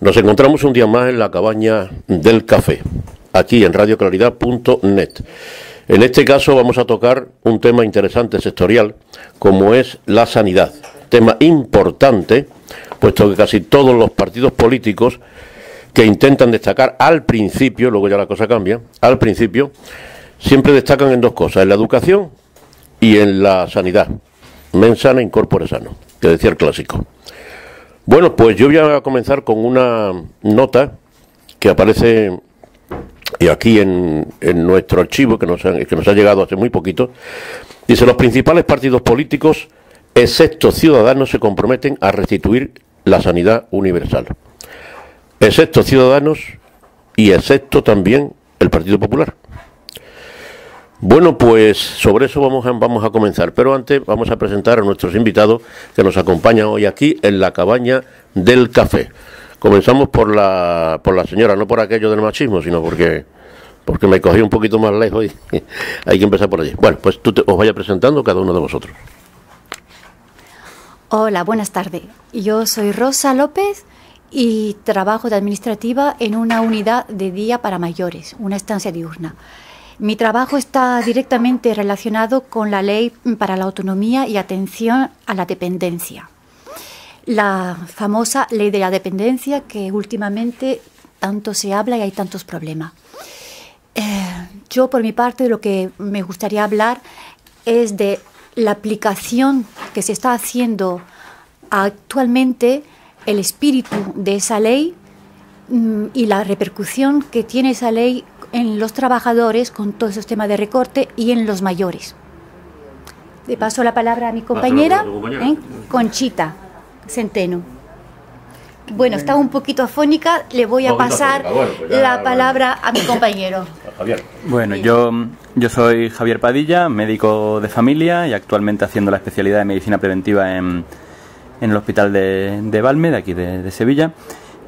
Nos encontramos un día más en la cabaña del café, aquí en radioclaridad.net. En este caso vamos a tocar un tema interesante sectorial, como es la sanidad. Tema importante, puesto que casi todos los partidos políticos que intentan destacar al principio, luego ya la cosa cambia, al principio, siempre destacan en dos cosas, en la educación y en la sanidad. Mens sana in corpore sano, que decía el clásico. Bueno, pues yo voy a comenzar con una nota que aparece aquí en nuestro archivo, que nos ha llegado hace muy poquito. Dice: los principales partidos políticos, excepto Ciudadanos, se comprometen a restituir la sanidad universal. Excepto Ciudadanos y excepto también el Partido Popular. Bueno, pues sobre eso vamos a comenzar, pero antes vamos a presentar a nuestros invitados que nos acompañan hoy aquí en la cabaña del café. Comenzamos por la señora, no por aquello del machismo, sino porque me cogí un poquito más lejos y hay que empezar por allí. Bueno, pues os vaya presentando cada uno de vosotros. Hola, buenas tardes. Yo soy Rosa López y trabajo de administrativa en una unidad de día para mayores, una estancia diurna. Mi trabajo está directamente relacionado con la Ley para la Autonomía y Atención a la Dependencia. La famosa Ley de la Dependencia, que últimamente tanto se habla y hay tantos problemas. Yo, por mi parte, lo que me gustaría hablar es de la aplicación que se está haciendo actualmente, el espíritu de esa ley y la repercusión que tiene esa ley en los trabajadores con todos esos temas de recorte y en los mayores. Le paso la palabra a mi compañera, Conchita Centeno. Bueno, está un poquito afónica, le voy a pasar la palabra a mi compañero. Javier. Bueno, yo soy Javier Padilla, médico de familia y actualmente haciendo la especialidad de medicina preventiva en el hospital de Valme, de aquí de Sevilla.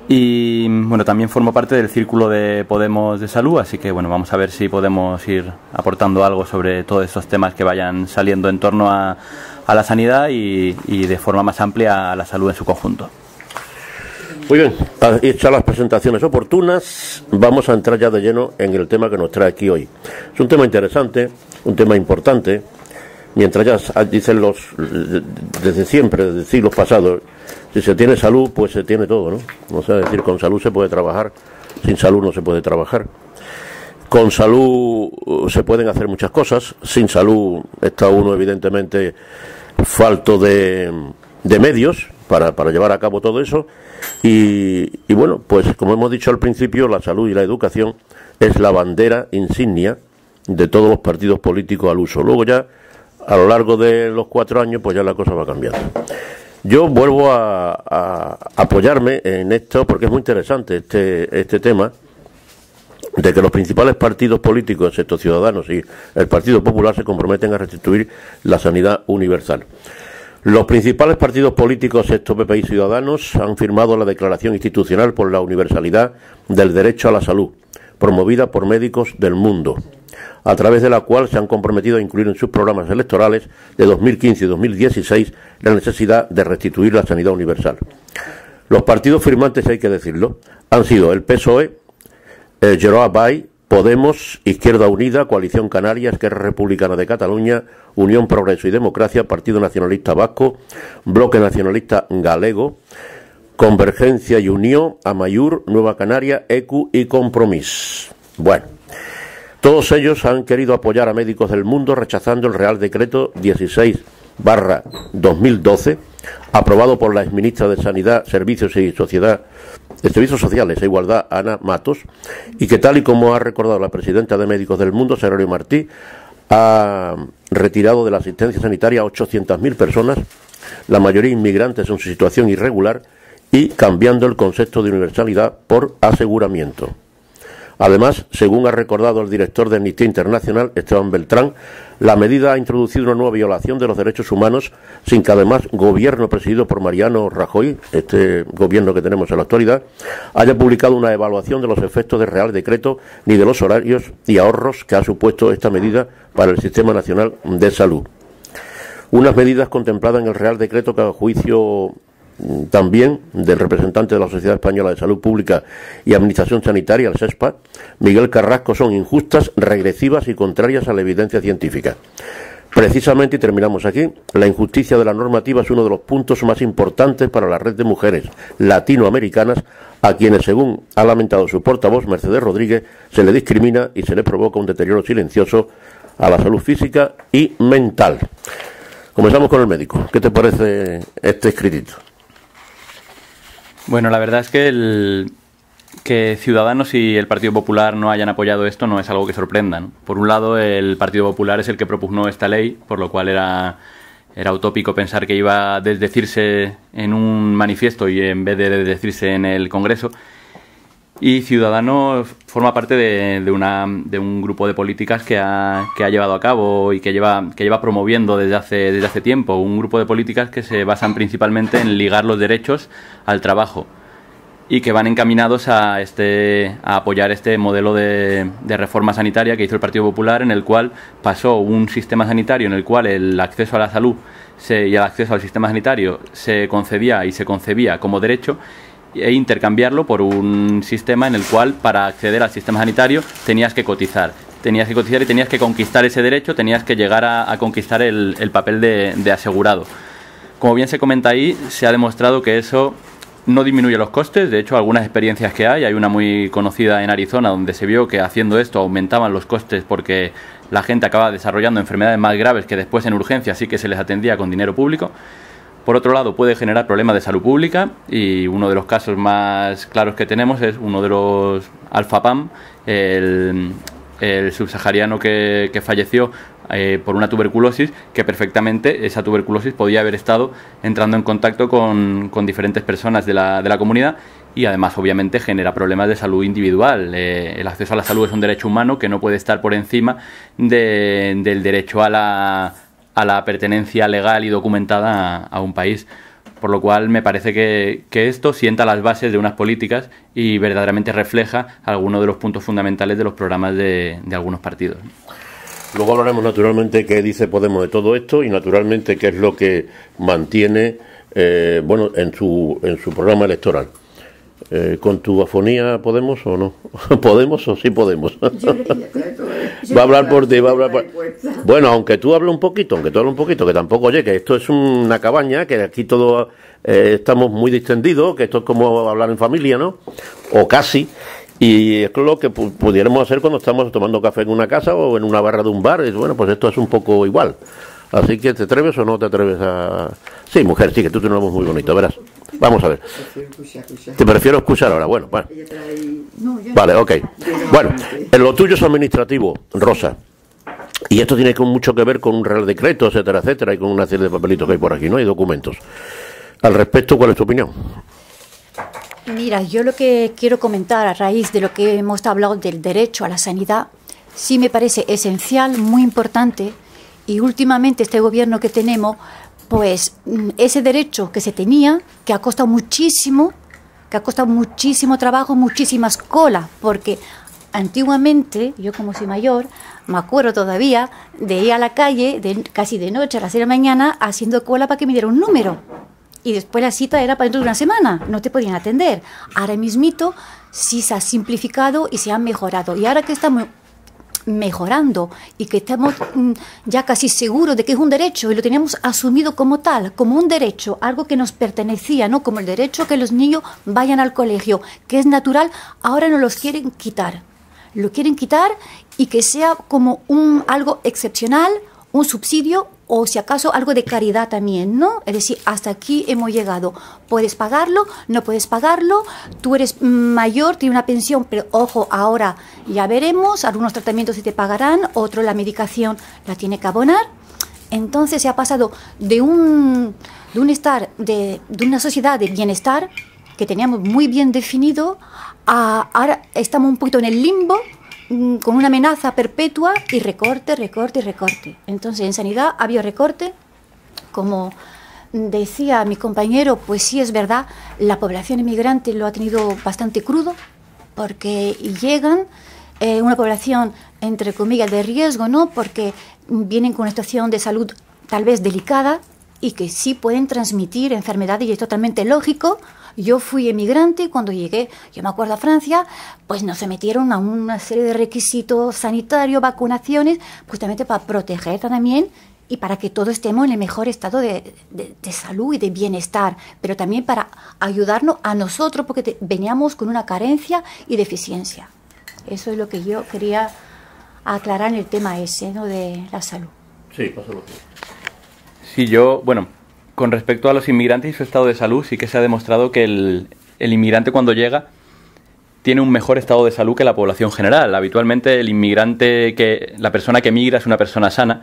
Y bueno, también formo parte del círculo de Podemos de Salud, así que bueno, vamos a ver si podemos ir aportando algo sobre todos esos temas que vayan saliendo en torno a la sanidad y de forma más amplia a la salud en su conjunto. Muy bien, hechas las presentaciones oportunas, vamos a entrar ya de lleno en el tema que nos trae aquí hoy. Es un tema interesante, un tema importante, mientras ya dicen desde siempre, desde siglos pasados, si se tiene salud, pues se tiene todo, ¿no? O sea, es decir, con salud se puede trabajar, sin salud no se puede trabajar. Con salud se pueden hacer muchas cosas, sin salud está uno evidentemente falto de medios para llevar a cabo todo eso. Y bueno, pues como hemos dicho al principio, la salud y la educación es la bandera insignia de todos los partidos políticos al uso. Luego ya, a lo largo de los 4 años, pues ya la cosa va cambiando. Yo vuelvo a apoyarme en esto porque es muy interesante este tema de que los principales partidos políticos, excepto Ciudadanos y el Partido Popular, se comprometen a restituir la sanidad universal. Los principales partidos políticos, excepto PP y Ciudadanos, han firmado la Declaración Institucional por la Universalidad del Derecho a la Salud, promovida por médicos del mundo, a través de la cual se han comprometido a incluir en sus programas electorales de 2015 y 2016 la necesidad de restituir la sanidad universal. Los partidos firmantes, hay que decirlo, han sido el PSOE, Geroa Bay, Podemos, Izquierda Unida, Coalición Canaria, Esquerra Republicana de Cataluña, Unión Progreso y Democracia, Partido Nacionalista Vasco, Bloque Nacionalista Galego, Convergencia y Unión, Amaiur, Nueva Canaria, ECU y Compromís. Bueno, todos ellos han querido apoyar a médicos del mundo rechazando el Real Decreto 16/2012, aprobado por la exministra de Sanidad, Servicios Sociales e Igualdad, Ana Matos, y que, tal y como ha recordado la presidenta de Médicos del Mundo, Sagrario Martí, ha retirado de la asistencia sanitaria a 800.000 personas, la mayoría inmigrantes en su situación irregular, y cambiando el concepto de universalidad por aseguramiento. Además, según ha recordado el director de Amnistía Internacional, Esteban Beltrán, la medida ha introducido una nueva violación de los derechos humanos sin que además gobierno presidido por Mariano Rajoy, este gobierno que tenemos en la actualidad, haya publicado una evaluación de los efectos del Real Decreto ni de los horarios y ahorros que ha supuesto esta medida para el Sistema Nacional de Salud. Unas medidas contempladas en el Real Decreto que, a juicio también del representante de la Sociedad Española de Salud Pública y Administración Sanitaria, el SESPA, Miguel Carrasco, son injustas, regresivas y contrarias a la evidencia científica. Precisamente, y terminamos aquí, la injusticia de la normativa es uno de los puntos más importantes para la red de mujeres latinoamericanas a quienes, según ha lamentado su portavoz, Mercedes Rodríguez, se le discrimina y se le provoca un deterioro silencioso a la salud física y mental. Comenzamos con el médico. ¿Qué te parece este escritito? Bueno, la verdad es que que Ciudadanos y el Partido Popular no hayan apoyado esto no es algo que sorprenda, ¿no? Por un lado, el Partido Popular es el que propugnó esta ley, por lo cual era utópico pensar que iba a desdecirse en un manifiesto y en vez de desdecirse en el Congreso. Y Ciudadanos forma parte de un grupo de políticas que ha llevado a cabo y que lleva promoviendo desde hace tiempo. Un grupo de políticas que se basan principalmente en ligar los derechos al trabajo y que van encaminados a apoyar este modelo de reforma sanitaria que hizo el Partido Popular, en el cual pasó un sistema sanitario en el cual el acceso a la salud y el acceso al sistema sanitario se concedía y se concebía como derecho, e intercambiarlo por un sistema en el cual, para acceder al sistema sanitario, tenías que cotizar y tenías que conquistar ese derecho, tenías que llegar a conquistar el papel de asegurado. Como bien se comenta ahí, se ha demostrado que eso no disminuye los costes. De hecho, algunas experiencias que hay una muy conocida en Arizona, donde se vio que haciendo esto aumentaban los costes porque la gente acaba desarrollando enfermedades más graves que después en urgencias sí que se les atendía con dinero público. Por otro lado, puede generar problemas de salud pública, y uno de los casos más claros que tenemos es uno de los Alfapam, el subsahariano que falleció por una tuberculosis, que perfectamente esa tuberculosis podía haber estado entrando en contacto con diferentes personas de la comunidad, y además obviamente genera problemas de salud individual. El acceso a la salud es un derecho humano que no puede estar por encima del derecho a la pertenencia legal y documentada a un país. Por lo cual me parece que esto sienta las bases de unas políticas y verdaderamente refleja algunos de los puntos fundamentales de los programas de algunos partidos. Luego hablaremos naturalmente qué dice Podemos de todo esto y naturalmente qué es lo que mantiene en su programa electoral. ¿Con tu afonía Podemos o no? ¿Podemos o sí Podemos? Va a hablar por ti, Bueno, aunque tú hables un poquito, que tampoco, oye, que esto es una cabaña, que aquí todos estamos muy distendidos, que esto es como hablar en familia, ¿no? O casi. Y es lo que pudiéramos hacer cuando estamos tomando café en una casa o en una barra de un bar. Y bueno, pues esto es un poco igual. Así que, ¿te atreves o no te atreves a...? Sí, mujer, sí, que tú tienes una voz muy bonita, verás. Vamos a ver. Te prefiero escuchar ahora, bueno. Vale, ok. Bueno, en lo tuyo es administrativo, Rosa. Y esto tiene mucho que ver con un real decreto, etcétera, etcétera, y con una serie de papelitos que hay por aquí, ¿no? Hay documentos. Al respecto, ¿cuál es tu opinión? Mira, yo lo que quiero comentar a raíz de lo que hemos hablado del derecho a la sanidad, sí me parece esencial, muy importante, y últimamente este gobierno que tenemos, pues ese derecho que se tenía, que ha costado muchísimo trabajo, muchísimas colas, porque antiguamente, yo como soy mayor, me acuerdo todavía de ir a la calle casi de noche a las 6 de la mañana haciendo cola para que me diera un número. Y después la cita era para dentro de una semana, no te podían atender. Ahora mismito sí se ha simplificado y se ha mejorado. Y ahora que estamos mejorando y que estamos ya casi seguros de que es un derecho y lo teníamos asumido como tal, como un derecho, algo que nos pertenecía, ¿no? Como el derecho a que los niños vayan al colegio, que es natural, ahora nos los quieren quitar. Lo quieren quitar y que sea como algo excepcional, un subsidio o si acaso algo de caridad también, ¿no? Es decir, hasta aquí hemos llegado. Puedes pagarlo, no puedes pagarlo, tú eres mayor, tienes una pensión, pero ojo, ahora ya veremos, algunos tratamientos se te pagarán, otro la medicación la tiene que abonar. Entonces se ha pasado de una sociedad de bienestar que teníamos muy bien definido a ahora estamos un poquito en el limbo, con una amenaza perpetua y recorte. Entonces, en sanidad ha habido recorte. Como decía mi compañero, pues sí es verdad, la población inmigrante lo ha tenido bastante crudo, porque llegan una población, entre comillas, de riesgo, ¿no? Porque vienen con una situación de salud tal vez delicada, y que sí pueden transmitir enfermedades y es totalmente lógico. Yo fui emigrante y cuando llegué, yo me acuerdo a Francia, pues nos sometieron a una serie de requisitos sanitarios, vacunaciones, justamente para proteger también y para que todos estemos en el mejor estado de salud y de bienestar, pero también para ayudarnos a nosotros porque veníamos con una carencia y deficiencia. Eso es lo que yo quería aclarar en el tema ese, ¿no?, de la salud. Sí, pásalo. Sí, bueno, con respecto a los inmigrantes y su estado de salud, sí que se ha demostrado que el inmigrante cuando llega tiene un mejor estado de salud que la población general. Habitualmente el inmigrante, la persona que migra es una persona sana,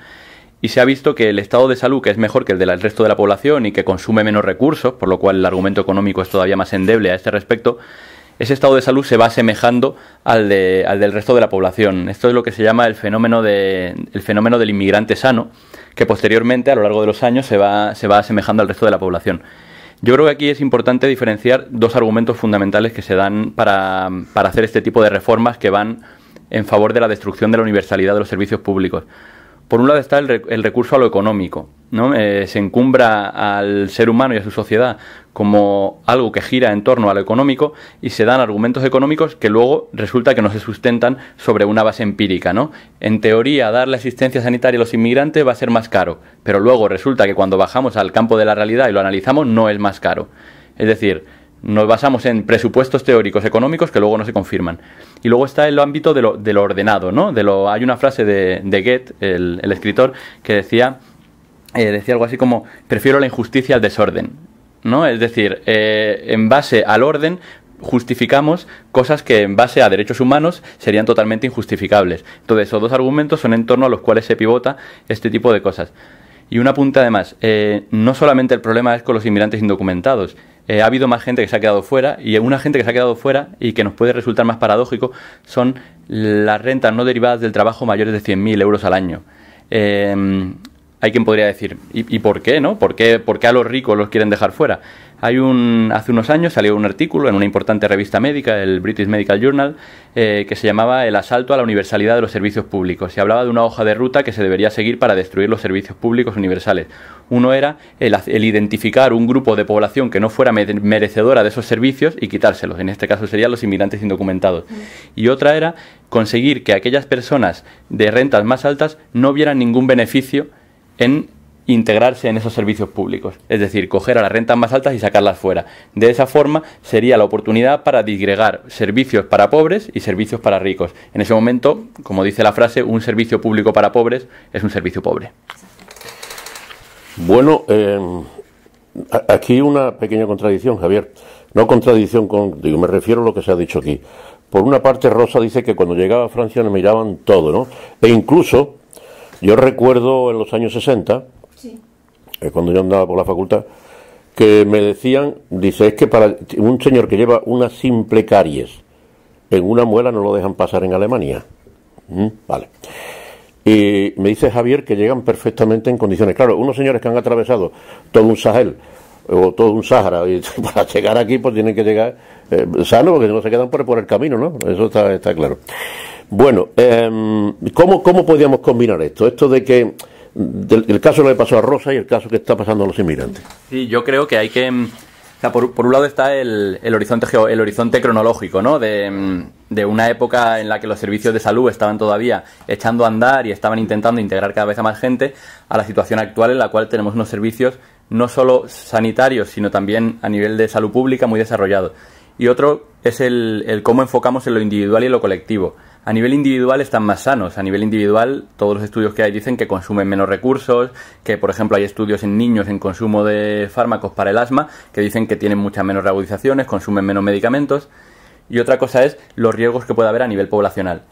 y se ha visto que el estado de salud, que es mejor que el del resto de la población y que consume menos recursos, por lo cual el argumento económico es todavía más endeble a este respecto, ese estado de salud se va asemejando al del resto de la población. Esto es lo que se llama el fenómeno del inmigrante sano, que posteriormente, a lo largo de los años, se va asemejando al resto de la población. Yo creo que aquí es importante diferenciar dos argumentos fundamentales que se dan para hacer este tipo de reformas que van en favor de la destrucción de la universalidad de los servicios públicos. Por un lado está el recurso a lo económico, ¿no? Se encumbra al ser humano y a su sociedad como algo que gira en torno a lo económico y se dan argumentos económicos que luego resulta que no se sustentan sobre una base empírica, ¿no? En teoría, dar la asistencia sanitaria a los inmigrantes va a ser más caro, pero luego resulta que cuando bajamos al campo de la realidad y lo analizamos no es más caro. Es decir, nos basamos en presupuestos teóricos económicos que luego no se confirman. Y luego está el ámbito de lo ordenado, ¿no? Hay una frase de Goethe, el escritor, que decía algo así como: prefiero la injusticia al desorden, ¿no? Es decir, en base al orden justificamos cosas que en base a derechos humanos serían totalmente injustificables. Entonces, esos dos argumentos son en torno a los cuales se pivota este tipo de cosas. Y un apunte además, no solamente el problema es con los inmigrantes indocumentados. Ha habido más gente que se ha quedado fuera, y una gente que se ha quedado fuera y que nos puede resultar más paradójico son las rentas no derivadas del trabajo mayores de 100.000 euros al año. Hay quien podría decir, ¿y por qué, no? ¿Por qué a los ricos los quieren dejar fuera? Hace unos años salió un artículo en una importante revista médica, el British Medical Journal, que se llamaba El asalto a la universalidad de los servicios públicos. Se hablaba de una hoja de ruta que se debería seguir para destruir los servicios públicos universales. Uno era el identificar un grupo de población que no fuera merecedora de esos servicios y quitárselos. En este caso serían los inmigrantes indocumentados. Y otra era conseguir que aquellas personas de rentas más altas no vieran ningún beneficio en integrarse en esos servicios públicos, es decir, coger a las rentas más altas y sacarlas fuera. De esa forma sería la oportunidad para disgregar servicios para pobres y servicios para ricos. En ese momento, como dice la frase, un servicio público para pobres es un servicio pobre. Bueno, aquí una pequeña contradicción, Javier. No contradicción me refiero a lo que se ha dicho aquí. Por una parte, Rosa dice que cuando llegaba a Francia nos miraban todo, ¿no? E incluso, yo recuerdo en los años 60, sí, cuando yo andaba por la facultad, que me decían, dice, es que para un señor que lleva una simple caries en una muela no lo dejan pasar en Alemania. Vale. Y me dice Javier que llegan perfectamente en condiciones. Claro, unos señores que han atravesado todo un Sahel o todo un Sáhara y para llegar aquí pues tienen que llegar sanos, porque no se quedan por el camino, ¿no? Eso está claro. Bueno, ¿cómo podríamos combinar esto? Esto de que el caso que le pasó a Rosa y el caso que está pasando a los inmigrantes. Sí, yo creo que hay que... O sea, por un lado está el horizonte cronológico, ¿no? De una época en la que los servicios de salud estaban todavía echando a andar y estaban intentando integrar cada vez a más gente, a la situación actual en la cual tenemos unos servicios no solo sanitarios, sino también a nivel de salud pública muy desarrollados. Y otro es el cómo enfocamos en lo individual y en lo colectivo. A nivel individual están más sanos. A nivel individual, todos los estudios que hay dicen que consumen menos recursos, que por ejemplo hay estudios en niños en consumo de fármacos para el asma que dicen que tienen muchas menos reagudizaciones, consumen menos medicamentos. Y otra cosa es los riesgos que puede haber a nivel poblacional.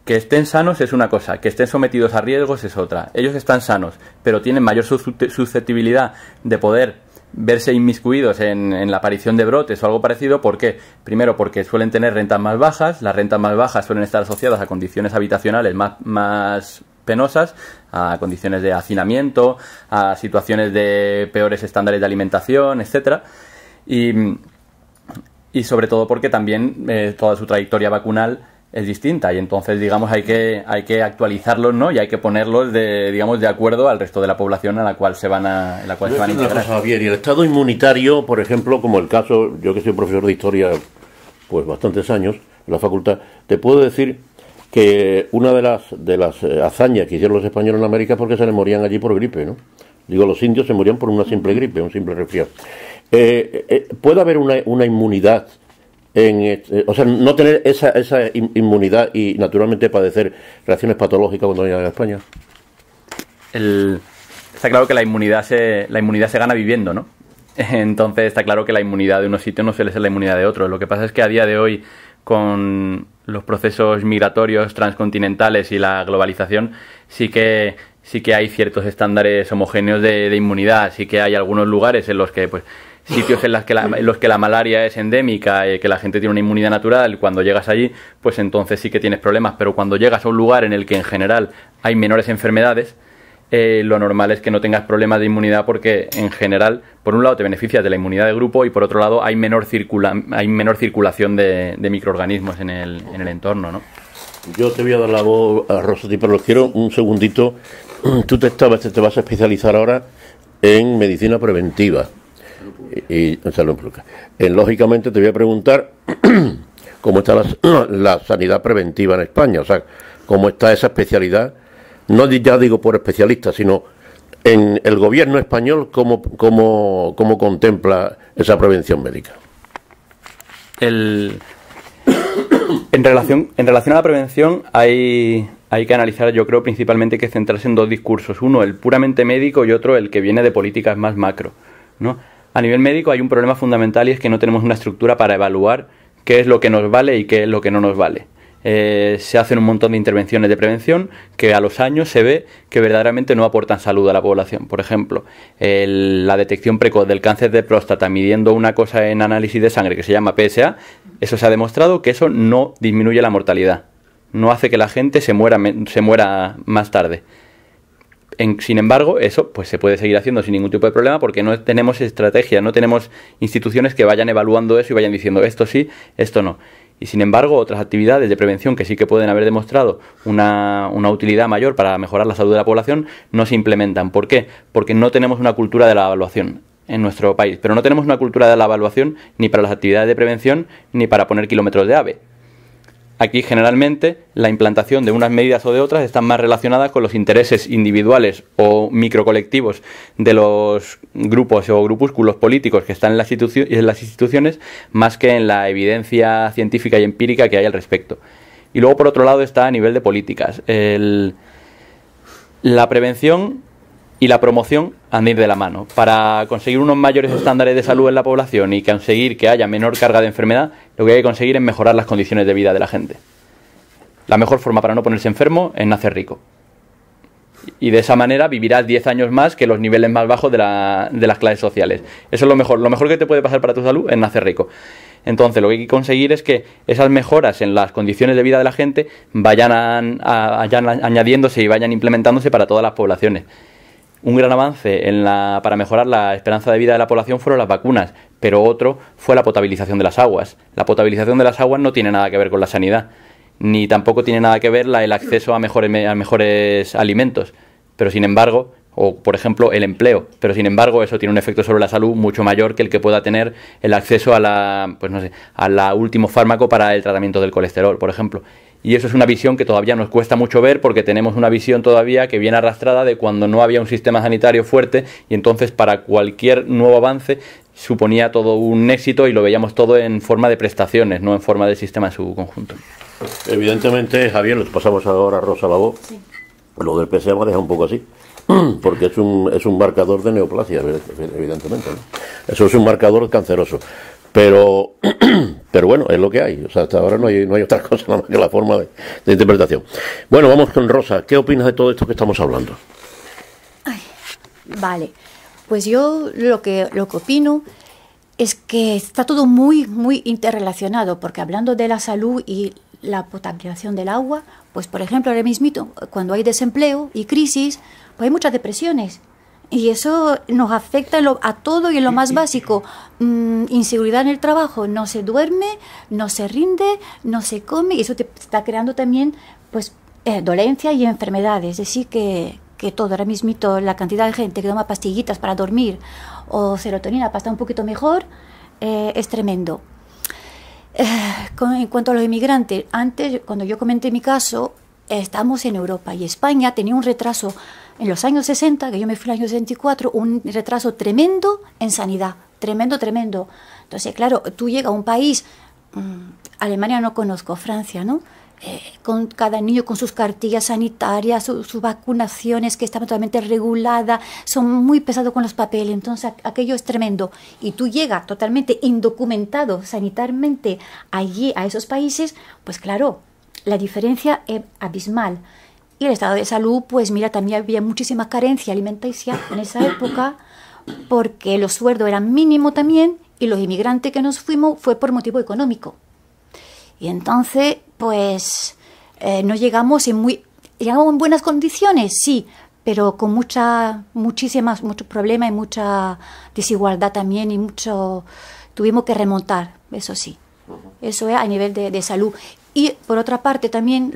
Que estén sanos es una cosa, que estén sometidos a riesgos es otra. Ellos están sanos, pero tienen mayor susceptibilidad de poder verse inmiscuidos en la aparición de brotes o algo parecido. ¿Por qué? Primero, porque suelen tener rentas más bajas. Las rentas más bajas suelen estar asociadas a condiciones habitacionales más penosas, a condiciones de hacinamiento, a situaciones de peores estándares de alimentación, etcétera. Y sobre todo porque también toda su trayectoria vacunal es distinta y entonces, digamos, hay que actualizarlos, ¿no? Y hay que ponerlos de acuerdo al resto de la población a la cual se van a integrar. Javier, y el estado inmunitario, por ejemplo, como el caso, yo que soy profesor de historia pues bastantes años en la facultad, te puedo decir que una de las hazañas que hicieron los españoles en América es porque se les morían allí por gripe, ¿no? Digo, los indios se morían por una simple gripe, un simple resfriado. ¿Puede haber una inmunidad o sea, no tener esa inmunidad y naturalmente padecer reacciones patológicas cuando vayan a España? Está claro que la inmunidad se gana viviendo, ¿no? Entonces está claro que la inmunidad de unos sitios no suele ser la inmunidad de otros. Lo que pasa es que a día de hoy, con los procesos migratorios transcontinentales y la globalización, sí que hay ciertos estándares homogéneos de inmunidad. Sí que hay algunos lugares en los que, pues, sitios en los que la malaria es endémica, que la gente tiene una inmunidad natural, cuando llegas allí, pues entonces sí que tienes problemas. Pero cuando llegas a un lugar en el que en general hay menores enfermedades, lo normal es que no tengas problemas de inmunidad porque en general, por un lado te beneficias de la inmunidad de grupo y por otro lado hay menor circulación de microorganismos en el entorno, ¿no? Yo te voy a dar la voz a Rosa, pero quiero un segundito. Tú te vas a especializar ahora en medicina preventiva y salud pública. Lógicamente te voy a preguntar cómo está la sanidad preventiva en España, o sea, cómo está esa especialidad, no ya digo por especialistas, sino en el gobierno español, cómo contempla esa prevención médica. En relación a la prevención hay que analizar, yo creo, principalmente que centrarse en dos discursos. Uno, el puramente médico, y otro, el que viene de políticas más macro, ¿no? A nivel médico hay un problema fundamental y es que no tenemos una estructura para evaluar qué es lo que nos vale y qué es lo que no nos vale. Se hacen un montón de intervenciones de prevención que a los años se ve que verdaderamente no aportan salud a la población. Por ejemplo, la detección precoz del cáncer de próstata midiendo una cosa en análisis de sangre que se llama PSA, eso se ha demostrado que eso no disminuye la mortalidad, no hace que la gente se muera más tarde. Sin embargo, eso pues se puede seguir haciendo sin ningún tipo de problema porque no tenemos estrategia, no tenemos instituciones que vayan evaluando eso y vayan diciendo esto sí, esto no. Y sin embargo, otras actividades de prevención que sí que pueden haber demostrado una utilidad mayor para mejorar la salud de la población no se implementan. ¿Por qué? Porque no tenemos una cultura de la evaluación en nuestro país. Pero no tenemos una cultura de la evaluación ni para las actividades de prevención ni para poner kilómetros de AVE. Aquí generalmente la implantación de unas medidas o de otras están más relacionadas con los intereses individuales o microcolectivos de los grupos o grupúsculos políticos que están en las instituciones más que en la evidencia científica y empírica que hay al respecto. Y luego por otro lado está a nivel de políticas. La prevención y la promoción han de ir de la mano. Para conseguir unos mayores estándares de salud en la población y conseguir que haya menor carga de enfermedad, lo que hay que conseguir es mejorar las condiciones de vida de la gente. La mejor forma para no ponerse enfermo es nacer rico. Y de esa manera vivirás 10 años más que los niveles más bajos de las clases sociales. Eso es lo mejor. Lo mejor que te puede pasar para tu salud es nacer rico. Entonces lo que hay que conseguir es que esas mejoras en las condiciones de vida de la gente vayan añadiéndose y vayan implementándose para todas las poblaciones. Un gran avance para mejorar la esperanza de vida de la población fueron las vacunas, pero otro fue la potabilización de las aguas. La potabilización de las aguas no tiene nada que ver con la sanidad, ni tampoco tiene nada que ver el acceso a mejores alimentos, pero sin embargo, o por ejemplo el empleo, pero sin embargo eso tiene un efecto sobre la salud mucho mayor que el que pueda tener el acceso a la último fármaco para el tratamiento del colesterol, por ejemplo. Y eso es una visión que todavía nos cuesta mucho ver porque tenemos una visión todavía que viene arrastrada de cuando no había un sistema sanitario fuerte y entonces para cualquier nuevo avance suponía todo un éxito y lo veíamos todo en forma de prestaciones, no en forma de sistema en su conjunto. Evidentemente, Javier, les pasamos ahora a Rosa la voz. Sí. Lo del PSA me ha dejado un poco así, porque es un marcador de neoplasia, evidentemente, ¿no? Eso es un marcador canceroso. Pero bueno, es lo que hay. O sea, hasta ahora no hay otra cosa nada más que la forma de interpretación. Bueno, vamos con Rosa. ¿Qué opinas de todo esto que estamos hablando? Vale. Pues yo lo que opino es que está todo muy, muy interrelacionado, porque hablando de la salud y la potabilización del agua, pues por ejemplo ahora mismo, cuando hay desempleo y crisis, pues hay muchas depresiones. Y eso nos afecta a todo y en lo más básico. Inseguridad en el trabajo, no se duerme, no se rinde, no se come, y eso te está creando también pues dolencia y enfermedades. Es decir, que todo ahora mismito, la cantidad de gente que toma pastillitas para dormir o serotonina para estar un poquito mejor, es tremendo. En cuanto a los inmigrantes, antes, cuando yo comenté mi caso, estamos en Europa y España tenía un retraso en los años 60, que yo me fui en el año 64, un retraso tremendo en sanidad, tremendo. Entonces, claro, tú llegas a un país, Alemania no conozco, Francia, ¿no? Con cada niño con sus cartillas sanitarias, sus vacunaciones que están totalmente reguladas, son muy pesados con los papeles, entonces aquello es tremendo. Y tú llegas totalmente indocumentado sanitariamente allí, a esos países, pues claro, la diferencia es abismal. Y el estado de salud, pues mira, también había muchísima carencia alimenticia en esa época, porque los sueldos eran mínimos también, y los inmigrantes que nos fuimos fue por motivo económico. Y entonces, pues, no llegamos llegamos en buenas condiciones, sí, pero con muchos problemas y mucha desigualdad también, y tuvimos que remontar, eso sí. Eso es a nivel de salud. Y por otra parte también,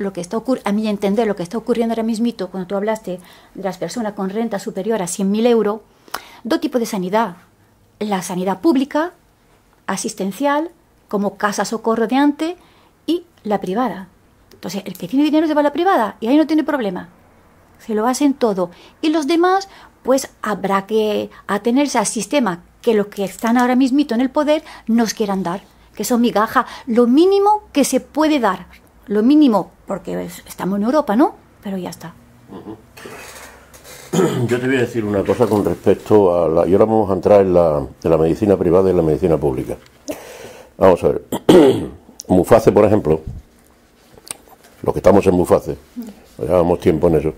a mi entender, lo que está ocurriendo ahora mismito, cuando tú hablaste de las personas con renta superior a 100.000 euros, dos tipos de sanidad. La sanidad pública, asistencial, como Casa Socorro de antes, y la privada. Entonces, el que tiene dinero se va a la privada y ahí no tiene problema. Se lo hacen todo. Y los demás, pues habrá que atenerse al sistema que los que están ahora mismito en el poder nos quieran dar, que son migajas, lo mínimo que se puede dar. Lo mínimo, porque estamos en Europa, ¿no? Pero ya está. Yo te voy a decir una cosa con respecto y ahora vamos a entrar en la medicina privada y en la medicina pública. Vamos a ver. Muface, por ejemplo, los que estamos en Muface, llevamos tiempo en eso,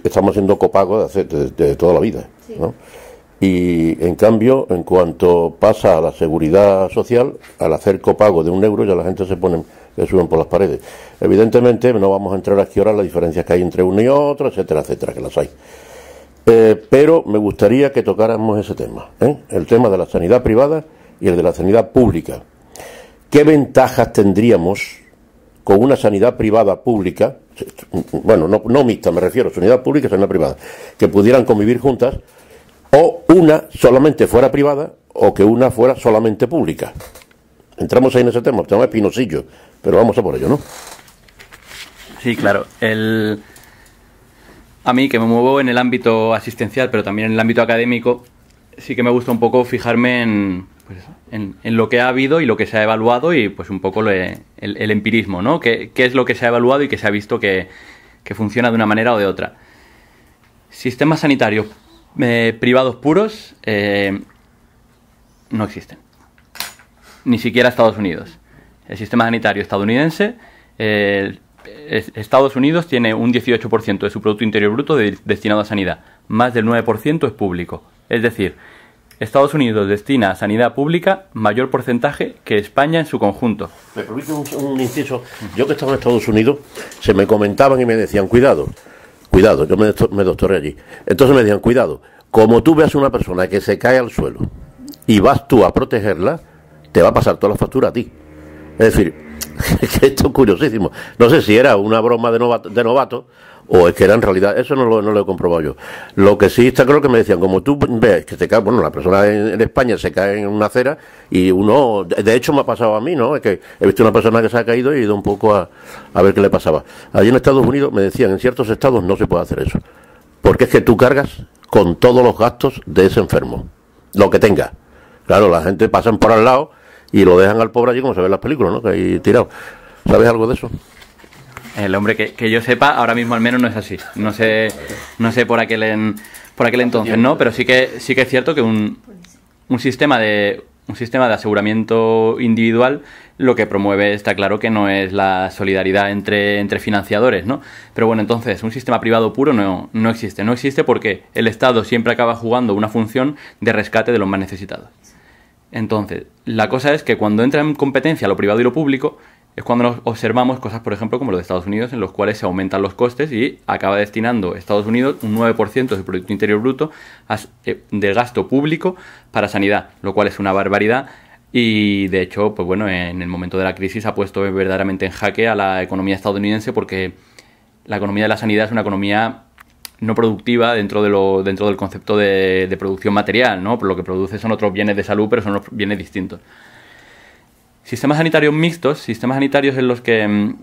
estamos haciendo copago de toda la vida, ¿no? Y en cambio, en cuanto pasa a la seguridad social, al hacer copago de 1 euro, ya la gente se suben por las paredes. Evidentemente, no vamos a entrar aquí ahora en las diferencias que hay entre uno y otro, etcétera, etcétera, que las hay. Pero me gustaría que tocáramos ese tema, el tema de la sanidad privada y el de la sanidad pública. ¿Qué ventajas tendríamos con una sanidad privada pública, bueno, no mixta, me refiero, sanidad pública y sanidad privada, que pudieran convivir juntas, o una solamente fuera privada o que una fuera solamente pública? Entramos ahí en ese tema espinosillo, pero vamos a por ello, ¿no? Sí, claro. A mí, que me muevo en el ámbito asistencial, pero también en el ámbito académico, sí que me gusta un poco fijarme en lo que ha habido y lo que se ha evaluado, y pues un poco el empirismo, ¿no? ¿Qué es lo que se ha evaluado y que se ha visto que funciona de una manera o de otra? Sistemas sanitarios privados puros no existen. Ni siquiera Estados Unidos. El sistema sanitario estadounidense, Estados Unidos tiene un 18% de su Producto Interior Bruto destinado a sanidad. Más del 9% es público. Es decir, Estados Unidos destina a sanidad pública mayor porcentaje que España en su conjunto. Me permite un inciso. Yo que estaba en Estados Unidos, se me comentaban y me decían, cuidado, yo me doctoré allí. Entonces me decían, cuidado, como tú veas una persona que se cae al suelo y vas tú a protegerla, te va a pasar toda la factura a ti. Es decir, que esto es curiosísimo. No sé si era una broma de novato o es que era en realidad, eso no lo he comprobado yo. Lo que sí está claro que me decían, como tú ves que te cae, bueno, la persona en España se cae en una acera y uno, de hecho me ha pasado a mí, ¿no? Es que he visto una persona que se ha caído y he ido un poco a ver qué le pasaba. Allí en Estados Unidos me decían, en ciertos estados no se puede hacer eso, porque es que tú cargas con todos los gastos de ese enfermo, lo que tenga. Claro, la gente pasan por al lado y lo dejan al pobre allí como se ve en las películas, ¿no? Que ahí tirado. ¿Sabes algo de eso? El hombre, que yo sepa, ahora mismo al menos no es así. No sé por aquel entonces, ¿no? Pero sí que es cierto que un sistema de aseguramiento individual lo que promueve, está claro, que no es la solidaridad entre financiadores, ¿no? Pero bueno, entonces, un sistema privado puro no existe. No existe porque el Estado siempre acaba jugando una función de rescate de los más necesitados. Entonces, la cosa es que cuando entra en competencia lo privado y lo público, es cuando nos observamos cosas, por ejemplo, como lo de Estados Unidos, en los cuales se aumentan los costes y acaba destinando Estados Unidos un 9% de su Producto Interior Bruto del gasto público para sanidad, lo cual es una barbaridad y, de hecho, pues bueno, en el momento de la crisis ha puesto verdaderamente en jaque a la economía estadounidense porque la economía de la sanidad es una economía no productiva dentro del concepto de producción material, ¿no? Por lo que produce son otros bienes de salud, pero son otros bienes distintos. Sistemas sanitarios mixtos, sistemas sanitarios en los que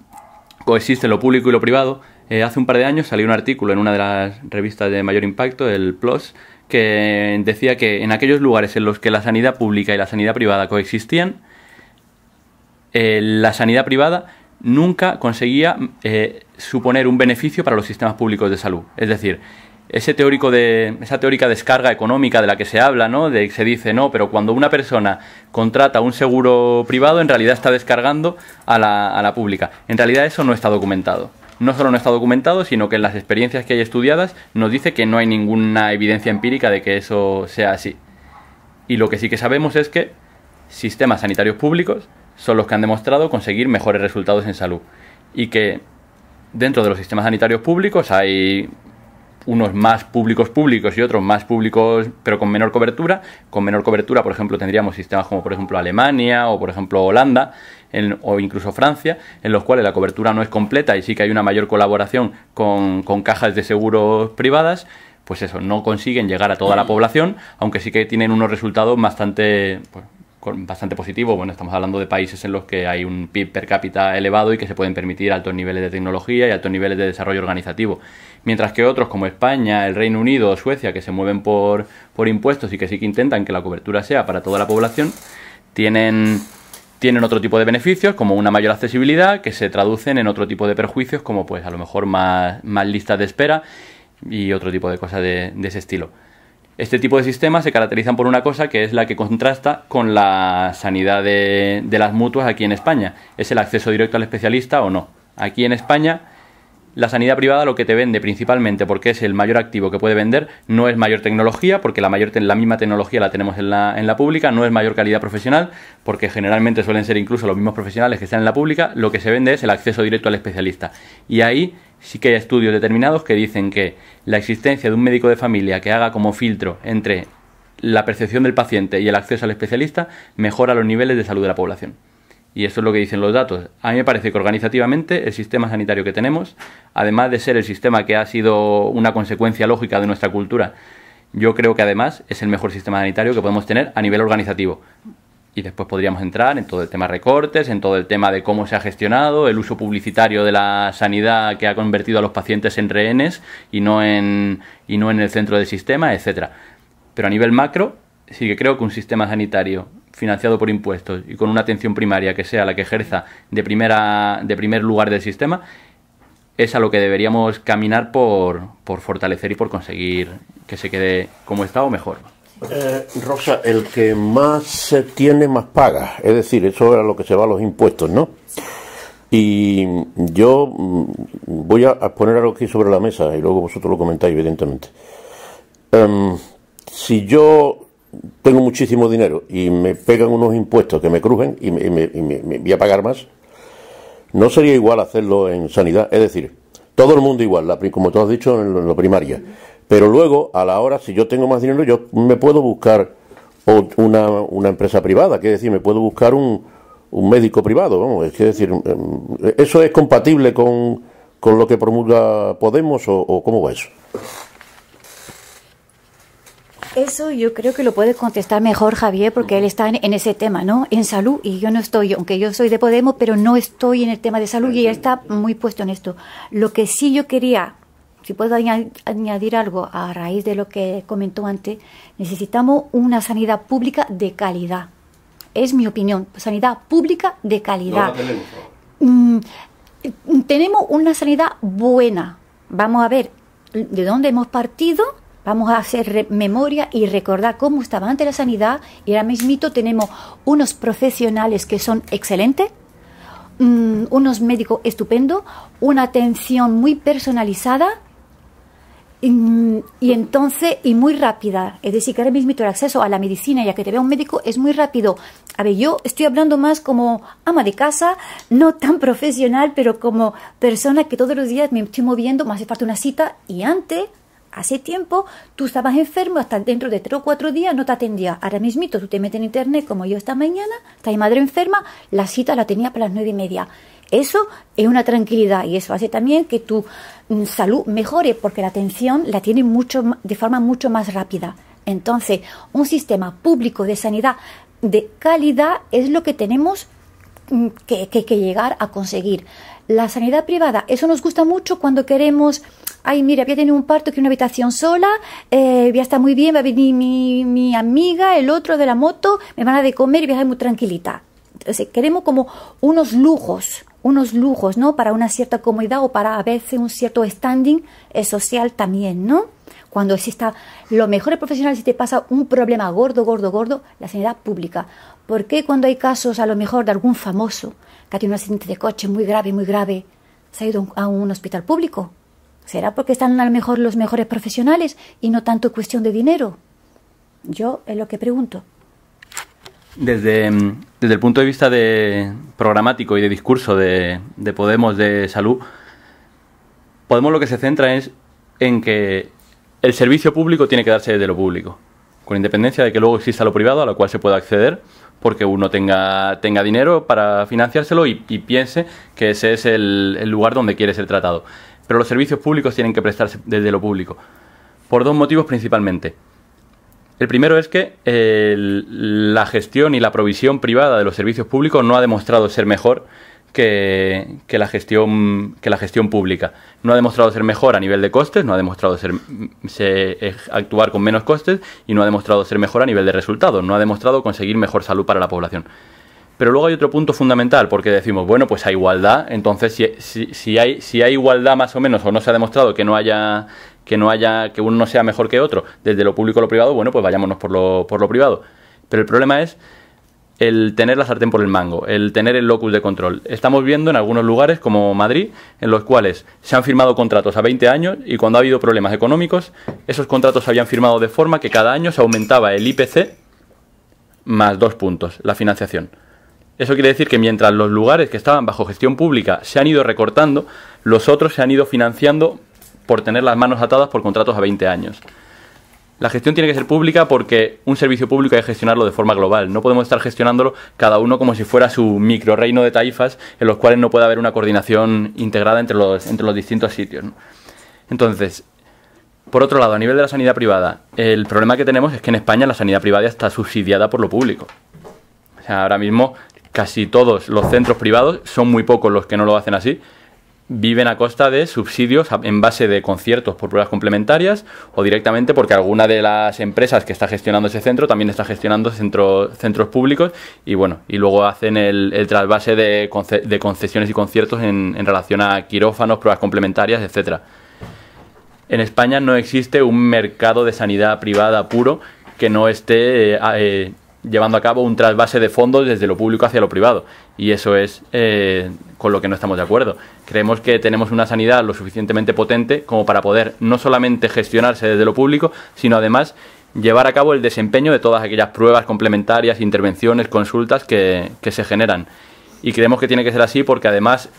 coexisten lo público y lo privado. Hace un par de años salió un artículo en una de las revistas de mayor impacto, el PLOS, que decía que en aquellos lugares en los que la sanidad pública y la sanidad privada coexistían, la sanidad privada nunca conseguía suponer un beneficio para los sistemas públicos de salud. Es decir, esa teórica descarga económica de la que se habla, ¿no? Se dice, no, pero cuando una persona contrata un seguro privado, en realidad está descargando a la pública. En realidad eso no está documentado. No solo no está documentado, sino que en las experiencias que hay estudiadas nos dice que no hay ninguna evidencia empírica de que eso sea así. Y lo que sí que sabemos es que sistemas sanitarios públicos son los que han demostrado conseguir mejores resultados en salud. Y que dentro de los sistemas sanitarios públicos hay unos más públicos y otros más públicos pero con menor cobertura. Con menor cobertura, por ejemplo, tendríamos sistemas como por ejemplo Alemania o por ejemplo Holanda o incluso Francia, en los cuales la cobertura no es completa y sí que hay una mayor colaboración con cajas de seguros privadas. Pues eso, no consiguen llegar a toda la población, aunque sí que tienen unos resultados bastante positivos. Bueno, estamos hablando de países en los que hay un PIB per cápita elevado y que se pueden permitir altos niveles de tecnología y altos niveles de desarrollo organizativo. Mientras que otros como España, el Reino Unido o Suecia, que se mueven por impuestos y que sí que intentan que la cobertura sea para toda la población, tienen otro tipo de beneficios, como una mayor accesibilidad, que se traducen en otro tipo de perjuicios, como pues a lo mejor más listas de espera y otro tipo de cosas de ese estilo. Este tipo de sistemas se caracterizan por una cosa que es la que contrasta con la sanidad de las mutuas aquí en España. Es el acceso directo al especialista o no. Aquí en España, la sanidad privada lo que te vende principalmente, porque es el mayor activo que puede vender, no es mayor tecnología, porque la misma tecnología la tenemos en la pública, no es mayor calidad profesional, porque generalmente suelen ser incluso los mismos profesionales que están en la pública. Lo que se vende es el acceso directo al especialista. Y ahí sí que hay estudios determinados que dicen que la existencia de un médico de familia que haga como filtro entre la percepción del paciente y el acceso al especialista mejora los niveles de salud de la población. Y esto es lo que dicen los datos. A mí me parece que organizativamente el sistema sanitario que tenemos, además de ser el sistema que ha sido una consecuencia lógica de nuestra cultura, yo creo que además es el mejor sistema sanitario que podemos tener a nivel organizativo. Y después podríamos entrar en todo el tema recortes, en todo el tema de cómo se ha gestionado, el uso publicitario de la sanidad que ha convertido a los pacientes en rehenes y no en el centro del sistema, etcétera. Pero a nivel macro, sí que creo que un sistema sanitario financiado por impuestos y con una atención primaria que sea la que ejerza de primer lugar del sistema, es a lo que deberíamos caminar por fortalecer y por conseguir que se quede como está o mejor. Rosa, el que más tiene, más paga. Es decir, eso era lo que se va a los impuestos, ¿no? Y yo voy a poner algo aquí sobre la mesa y luego vosotros lo comentáis, evidentemente. Si yo tengo muchísimo dinero y me pegan unos impuestos que me crujen y me voy a pagar más, no sería igual hacerlo en sanidad. Es decir, todo el mundo igual, como tú has dicho en la primaria. Pero luego, a la hora, si yo tengo más dinero, yo me puedo buscar una empresa privada, que es decir, me puedo buscar un médico privado, vamos, es decir, ¿eso es compatible con lo que promulga Podemos o cómo va eso? Eso yo creo que lo puede contestar mejor Javier, porque él está en ese tema, ¿no? En salud, y yo no estoy, aunque yo soy de Podemos, pero no estoy en el tema de salud y él está muy puesto en esto. Lo que sí yo quería, si puedo añadir algo a raíz de lo que comentó antes, necesitamos una sanidad pública de calidad. Es mi opinión, sanidad pública de calidad. Tenemos una sanidad buena. Vamos a ver de dónde hemos partido, vamos a hacer memoria y recordar cómo estaba antes la sanidad, y ahora mismito tenemos unos profesionales que son excelentes, unos médicos estupendos, una atención muy personalizada, y entonces, y muy rápida. Es decir, que ahora mismo el acceso a la medicina y a que te vea un médico es muy rápido. A ver, yo estoy hablando más como ama de casa, no tan profesional, pero como persona que todos los días me estoy moviendo, me hace falta una cita, y antes, hace tiempo, tú estabas enfermo, hasta dentro de 3 o 4 días no te atendía. Ahora mismito tú te metes en internet, como yo esta mañana, está mi madre enferma, la cita la tenía para las 9:30. Eso es una tranquilidad, y eso hace también que tu salud mejore, porque la atención la tiene de forma mucho más rápida. Entonces, un sistema público de sanidad de calidad es lo que tenemos que llegar a conseguir. La sanidad privada, eso nos gusta mucho cuando queremos, ay, mira, voy a tener un parto, que una habitación sola, voy a estar muy bien, va a venir mi amiga, el otro de la moto, me van a de comer y voy a estar muy tranquilita. Entonces, queremos como unos lujos, ¿no? Para una cierta comodidad, o para a veces un cierto standing social también, ¿no? Cuando exista lo mejor profesional, si te pasa un problema gordo, la sanidad pública. ¿Por qué cuando hay casos, a lo mejor, de algún famoso que ha tenido un accidente de coche muy grave, se ha ido a un hospital público? ¿Será porque están a lo mejor los mejores profesionales y no tanto cuestión de dinero? Yo es lo que pregunto. Desde el punto de vista de programático y de discurso de Podemos de salud, Podemos lo que se centra es en que el servicio público tiene que darse desde lo público, con independencia de que luego exista lo privado a lo cual se pueda acceder, porque uno tenga dinero para financiárselo y piense que ese es el lugar donde quiere ser tratado. Pero los servicios públicos tienen que prestarse desde lo público, por 2 motivos principalmente. El primero es que la gestión y la provisión privada de los servicios públicos no ha demostrado ser mejor que la gestión pública. No ha demostrado ser mejor a nivel de costes, no ha demostrado actuar con menos costes, y no ha demostrado ser mejor a nivel de resultados, no ha demostrado conseguir mejor salud para la población. Pero luego hay otro punto fundamental, porque decimos, bueno, pues hay igualdad, entonces si hay igualdad más o menos, o no se ha demostrado que que uno no sea mejor que otro, desde lo público a lo privado, bueno, pues vayámonos por lo privado. Pero el problema es el tener la sartén por el mango, el tener el locus de control. Estamos viendo en algunos lugares, como Madrid, en los cuales se han firmado contratos a 20 años y cuando ha habido problemas económicos, esos contratos se habían firmado de forma que cada año se aumentaba el IPC más 2 puntos, la financiación. Eso quiere decir que mientras los lugares que estaban bajo gestión pública se han ido recortando, los otros se han ido financiando por tener las manos atadas por contratos a 20 años. La gestión tiene que ser pública porque un servicio público hay que gestionarlo de forma global. No podemos estar gestionándolo cada uno como si fuera su micro reino de taifas, en los cuales no puede haber una coordinación integrada entre los distintos sitios, ¿no? Entonces, por otro lado, a nivel de la sanidad privada, el problema que tenemos es que en España la sanidad privada está subsidiada por lo público. O sea, ahora mismo casi todos los centros privados, son muy pocos los que no lo hacen así, viven a costa de subsidios en base de conciertos por pruebas complementarias o directamente porque alguna de las empresas que está gestionando ese centro también está gestionando centros públicos y bueno, y luego hacen el trasvase de concesiones y conciertos en relación a quirófanos, pruebas complementarias, etcétera. En España no existe un mercado de sanidad privada puro que no esté llevando a cabo un trasvase de fondos desde lo público hacia lo privado. Y eso es con lo que no estamos de acuerdo. Creemos que tenemos una sanidad lo suficientemente potente como para poder no solamente gestionarse desde lo público, sino además llevar a cabo el desempeño de todas aquellas pruebas complementarias, intervenciones, consultas que se generan. Y creemos que tiene que ser así porque además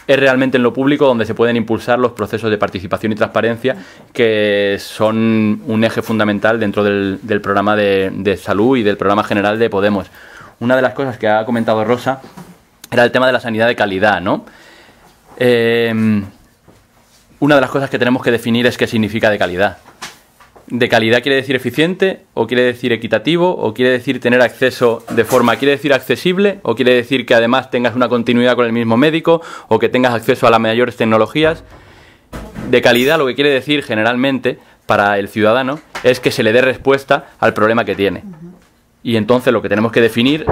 es realmente en lo público donde se pueden impulsar los procesos de participación y transparencia que son un eje fundamental dentro del programa de salud y del programa general de Podemos. Una de las cosas que ha comentado Rosa era el tema de la sanidad de calidad, ¿no? Una de las cosas que tenemos que definir es qué significa de calidad. ¿De calidad quiere decir eficiente, o quiere decir equitativo, o quiere decir tener acceso de forma, quiere decir accesible, o quiere decir que además tengas una continuidad con el mismo médico, o que tengas acceso a las mayores tecnologías? De calidad lo que quiere decir generalmente para el ciudadano es que se le dé respuesta al problema que tiene. Y entonces lo que tenemos que definir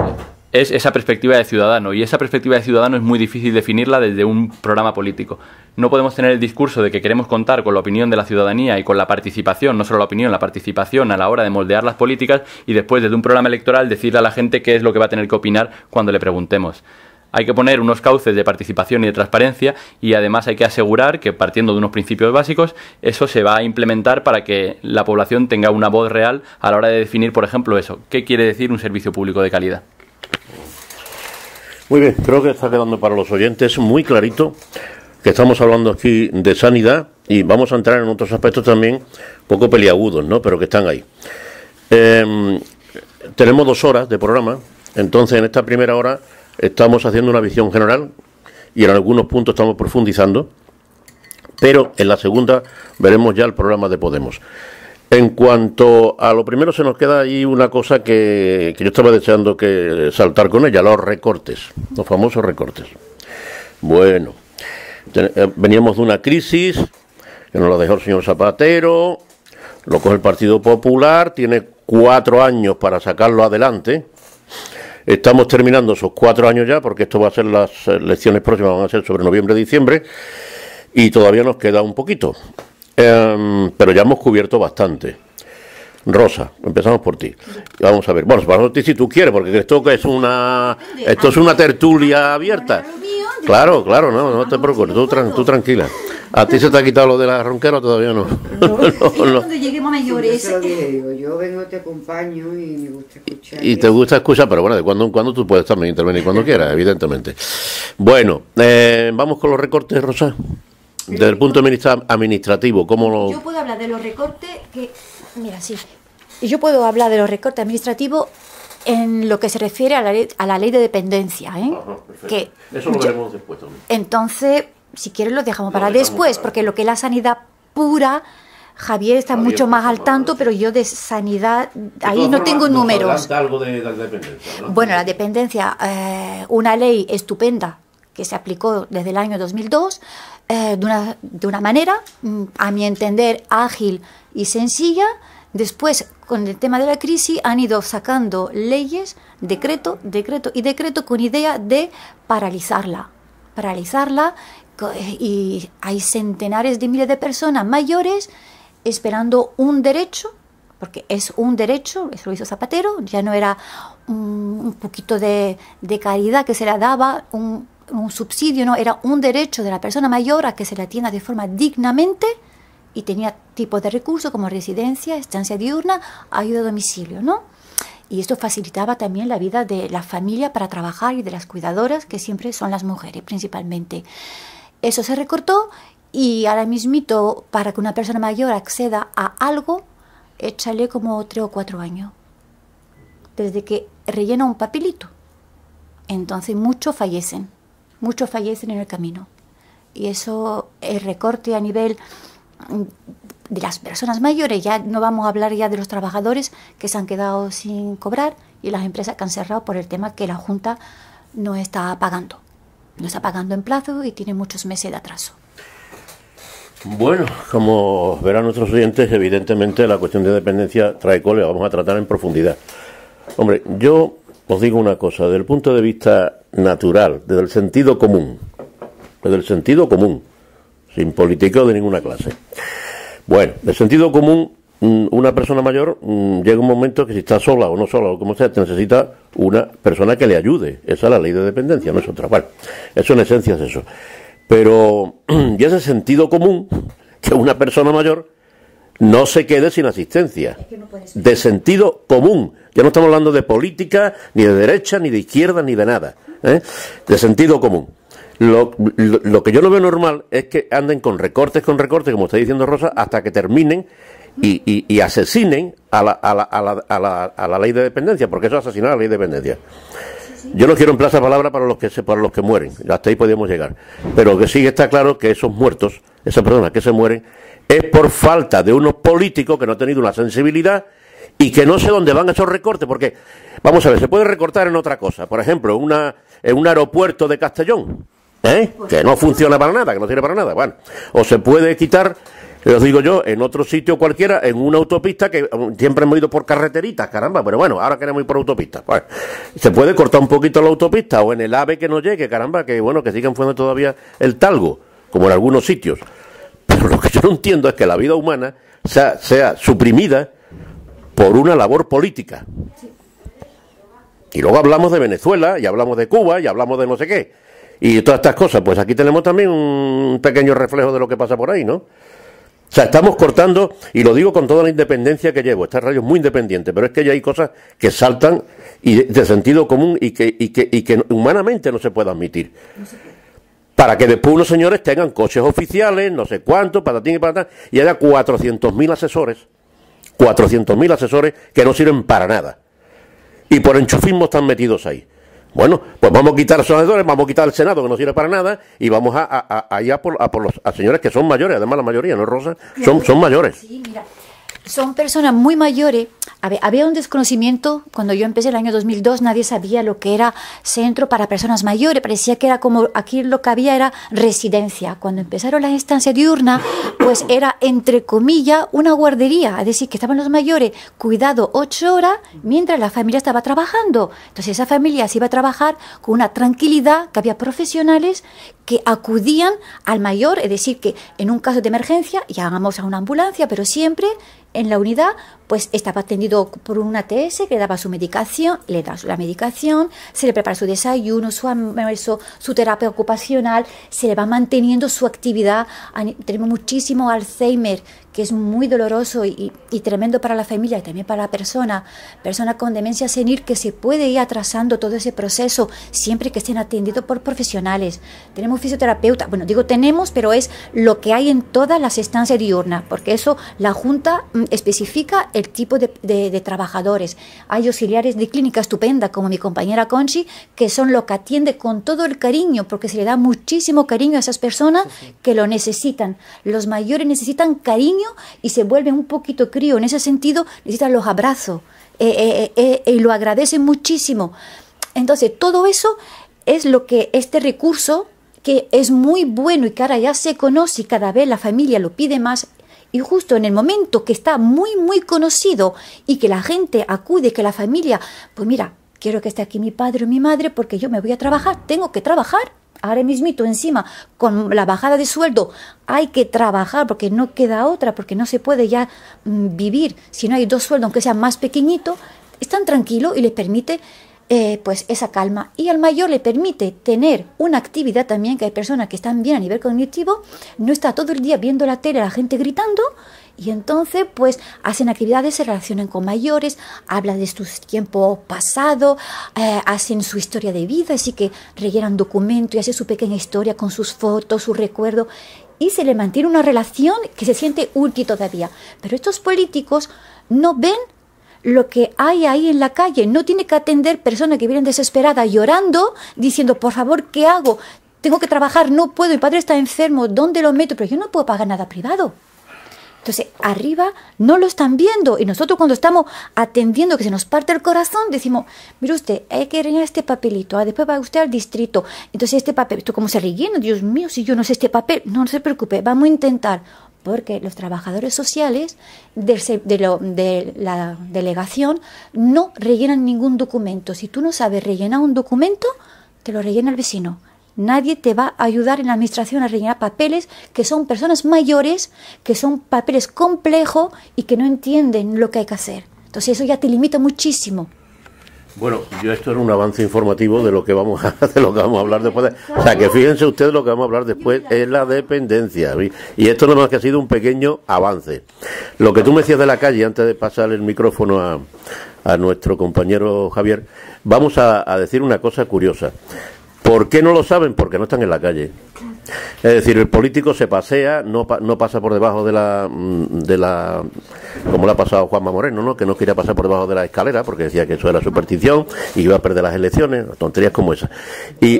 es esa perspectiva de ciudadano, y esa perspectiva de ciudadano es muy difícil definirla desde un programa político. No podemos tener el discurso de que queremos contar con la opinión de la ciudadanía y con la participación, no solo la opinión, la participación a la hora de moldear las políticas, y después desde un programa electoral decirle a la gente qué es lo que va a tener que opinar cuando le preguntemos. Hay que poner unos cauces de participación y de transparencia, y además hay que asegurar que, partiendo de unos principios básicos, eso se va a implementar para que la población tenga una voz real a la hora de definir, por ejemplo, eso. ¿Qué quiere decir un servicio público de calidad? Muy bien, creo que está quedando para los oyentes muy clarito que estamos hablando aquí de sanidad y vamos a entrar en otros aspectos también poco peliagudos, ¿no? Pero que están ahí. Tenemos 2 horas de programa, entonces en esta primera hora estamos haciendo una visión general y en algunos puntos estamos profundizando, pero en la segunda veremos ya el programa de Podemos. En cuanto a lo primero, se nos queda ahí una cosa que yo estaba deseando que saltar con ella, los recortes, los famosos recortes. Bueno, veníamos de una crisis que nos la dejó el señor Zapatero, lo coge el Partido Popular, tiene 4 años para sacarlo adelante. Estamos terminando esos 4 años ya, porque esto va a ser, las elecciones próximas van a ser sobre noviembre-diciembre, y todavía nos queda un poquito. Pero ya hemos cubierto bastante. Rosa, empezamos por ti. Vamos a ver. Bueno, para ti si tú quieres, porque esto es una tertulia abierta. Claro, no te preocupes, tú tranquila. ¿A ti se te ha quitado lo de la ronquera o todavía no? No. Cuando lleguemos mayores. Yo vengo, te acompaño y me gusta escuchar. Y te gusta escuchar, pero bueno, de cuando en cuando tú puedes también intervenir cuando quieras, evidentemente. Bueno, vamos con los recortes, Rosa. Desde el punto de vista administrativo, ¿cómo lo...? Yo puedo hablar de los recortes Yo puedo hablar de los recortes administrativos en lo que se refiere a la ley de dependencia, ¿eh? Que eso lo veremos después también. Entonces, si quieres lo dejamos para después, porque lo que es la sanidad pura, Javier está mucho más al tanto, pero yo de sanidad, ahí no tengo números. Algo de dependencia, ¿no? Bueno, la dependencia, una ley estupenda que se aplicó desde el año 2002, de una manera, a mi entender, ágil y sencilla. Después, con el tema de la crisis, han ido sacando leyes, decreto con idea de paralizarla, y hay centenares de miles de personas mayores esperando un derecho, porque es un derecho, eso lo hizo Zapatero, ya no era un poquito de caridad que se le daba, un subsidio, no, era un derecho de la persona mayor a que se le atienda de forma dignamente, y tenía tipos de recursos como residencia, estancia diurna, ayuda a domicilio, ¿no? Y esto facilitaba también la vida de la familia para trabajar y de las cuidadoras, que siempre son las mujeres principalmente. Eso se recortó y ahora mismito, para que una persona mayor acceda a algo, échale como 3 o 4 años, desde que rellena un papelito. Entonces muchos fallecen en el camino. Y eso, el recorte a nivel de las personas mayores, ya no vamos a hablar ya de los trabajadores que se han quedado sin cobrar y las empresas que han cerrado por el tema que la Junta no está pagando en plazo y tiene muchos meses de atraso. Bueno, como verán nuestros oyentes, evidentemente la cuestión de dependencia trae cola y la vamos a tratar en profundidad. Hombre, yo os digo una cosa, desde el punto de vista natural, desde el sentido común, sin politiqueo de ninguna clase. Bueno, del sentido común, una persona mayor llega un momento que si está sola o no sola o como sea, necesita una persona que le ayude. Esa es la ley de dependencia, no es otra. Bueno, eso en esencia es eso. Pero ya ese sentido común, que una persona mayor no se quede sin asistencia. Es que no puede ser. De sentido común. Ya no estamos hablando de política, ni de derecha, ni de izquierda, ni de nada. De sentido común. Lo que yo no veo normal es que anden con recortes, como está diciendo Rosa, hasta que terminen y asesinen a la ley de dependencia, porque eso es asesinar a la ley de dependencia. Yo no quiero emplear esa palabra para los que mueren, hasta ahí podríamos llegar. Pero que sí está claro que esos muertos, esas personas que se mueren, es por falta de unos políticos que no han tenido una sensibilidad y que no sé dónde van esos recortes, porque, vamos a ver, se puede recortar en otra cosa. Por ejemplo, en un aeropuerto de Castellón, que no funciona para nada, que no sirve para nada. Bueno, o se puede quitar, os digo yo, en otro sitio cualquiera, en una autopista que siempre hemos ido por carreteritas, caramba, pero bueno, ahora queremos ir por autopistas. Bueno, se puede cortar un poquito la autopista o en el AVE que no llegue, caramba, que bueno, que sigan fuendo todavía el talgo, como en algunos sitios. Pero lo que yo no entiendo es que la vida humana sea suprimida por una labor política. Y luego hablamos de Venezuela, y hablamos de Cuba, y hablamos de no sé qué. Y todas estas cosas, pues aquí tenemos también un pequeño reflejo de lo que pasa por ahí, ¿no? O sea, estamos cortando, y lo digo con toda la independencia que llevo, esta radio es muy independiente, pero es que ya hay cosas que saltan y de sentido común y que humanamente no se puede admitir. Para que después unos señores tengan coches oficiales, no sé cuánto, patatín y patatán, y haya 400.000 asesores, 400.000 asesores que no sirven para nada. Y por enchufismo están metidos ahí. Bueno, pues vamos a quitar a los senadores, vamos a quitar al Senado, que no sirve para nada, y vamos a ir a por los señores que son mayores, además la mayoría, ¿no, Rosa? Son mayores. Sí, mira, son personas muy mayores. Había un desconocimiento. Cuando yo empecé el año 2002, nadie sabía lo que era centro para personas mayores. Parecía que era como, aquí lo que había era residencia. Cuando empezaron las estancias diurnas, pues era, entre comillas, una guardería. Es decir, que estaban los mayores cuidados 8 horas mientras la familia estaba trabajando. Entonces esa familia se iba a trabajar con una tranquilidad, que había profesionales que acudían al mayor, es decir, que en un caso de emergencia llamamos a una ambulancia, pero siempre en la unidad pues estaba atendido por un ATS que le daba su medicación, le da la medicación, se le prepara su desayuno, su almuerzo, su terapia ocupacional, se le va manteniendo su actividad. Tenemos muchísimo Alzheimer, que es muy doloroso y tremendo para la familia y también para la persona con demencia senil, que se puede ir atrasando todo ese proceso siempre que estén atendidos por profesionales. Tenemos fisioterapeuta, bueno, digo tenemos, pero es lo que hay en todas las estancias diurnas, porque eso la Junta especifica el tipo de trabajadores. Hay auxiliares de clínica estupenda, como mi compañera Conchi, que son los que atiende con todo el cariño, porque se le da muchísimo cariño a esas personas que lo necesitan. Los mayores necesitan cariño y se vuelven un poquito crío. En ese sentido, necesitan los abrazos y lo agradecen muchísimo. Entonces, todo eso es lo que este recurso, que es muy bueno y que ahora ya se conoce y cada vez la familia lo pide más. Y justo en el momento que está muy, muy conocido y que la gente acude, que la familia, pues mira, quiero que esté aquí mi padre o mi madre porque yo me voy a trabajar, tengo que trabajar. Ahora mismito encima, con la bajada de sueldo, hay que trabajar porque no queda otra, porque no se puede ya vivir si no hay 2 sueldos, aunque sean más pequeñitos. Están tranquilos y les permite pues esa calma. Y al mayor le permite tener una actividad también, que hay personas que están bien a nivel cognitivo, no está todo el día viendo la tele, la gente gritando, y entonces pues hacen actividades, se relacionan con mayores, hablan de su tiempo pasado, hacen su historia de vida, así que rellenan documentos y hacen su pequeña historia con sus fotos, sus recuerdos, y se le mantiene una relación que se siente útil todavía. Pero estos políticos no ven lo que hay ahí en la calle. No tiene que atender personas que vienen desesperadas llorando, diciendo, por favor, ¿qué hago? Tengo que trabajar, no puedo, mi padre está enfermo, ¿dónde lo meto? Pero yo no puedo pagar nada privado. Entonces, arriba no lo están viendo. Y nosotros cuando estamos atendiendo, que se nos parte el corazón, decimos, mire usted, hay que rellenar este papelito, después va usted al distrito. Entonces, este papelito, ¿cómo se rellena? Dios mío, si yo no sé este papel, no se preocupe, vamos a intentar. Porque los trabajadores sociales de la delegación no rellenan ningún documento. Si tú no sabes rellenar un documento, te lo rellena el vecino. Nadie te va a ayudar en la administración a rellenar papeles que son personas mayores, que son papeles complejos y que no entienden lo que hay que hacer. Entonces eso ya te limita muchísimo. Bueno, esto era un avance informativo de lo que vamos a hablar después. O sea, que fíjense ustedes, lo que vamos a hablar después es la dependencia. Y esto no más que ha sido un pequeño avance. Lo que tú me decías de la calle, antes de pasar el micrófono a nuestro compañero Javier, vamos a decir una cosa curiosa. ¿Por qué no lo saben? Porque no están en la calle. Es decir, el político se pasea, no pasa por debajo de la como le ha pasado a Juanma Moreno, ¿no? Que no quería pasar por debajo de la escalera porque decía que eso era superstición y iba a perder las elecciones, tonterías como esas.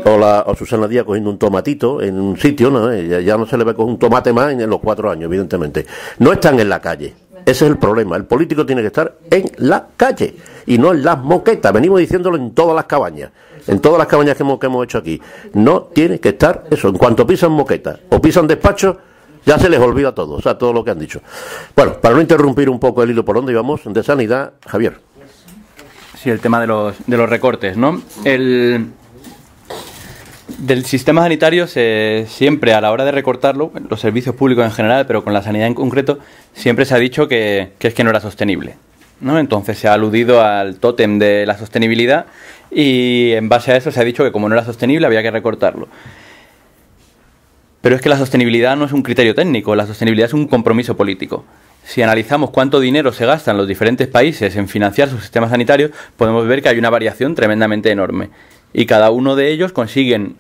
O Susana Díaz cogiendo un tomatito en un sitio, ¿no? Ya no se le ve coger un tomate más en los 4 años, evidentemente. No están en la calle. Ese es el problema. El político tiene que estar en la calle y no en las moquetas. Venimos diciéndolo en todas las cabañas. En todas las cabañas que hemos hecho aquí. No tiene que estar eso. En cuanto pisan moquetas o pisan despachos, ya se les olvida todo. O sea, todo lo que han dicho. Bueno, para no interrumpir un poco el hilo por donde íbamos, de sanidad, Javier. Sí, el tema de los recortes, ¿no? Del sistema sanitario siempre a la hora de recortarlo, los servicios públicos en general, pero con la sanidad en concreto, siempre se ha dicho que es que no era sostenible, ¿no? Entonces se ha aludido al tótem de la sostenibilidad y en base a eso se ha dicho que como no era sostenible había que recortarlo. Pero es que la sostenibilidad no es un criterio técnico, la sostenibilidad es un compromiso político. si analizamos cuánto dinero se gasta en los diferentes países en financiar sus sistemas sanitarios, podemos ver que hay una variación tremendamente enorme. Y cada uno de ellos consiguen,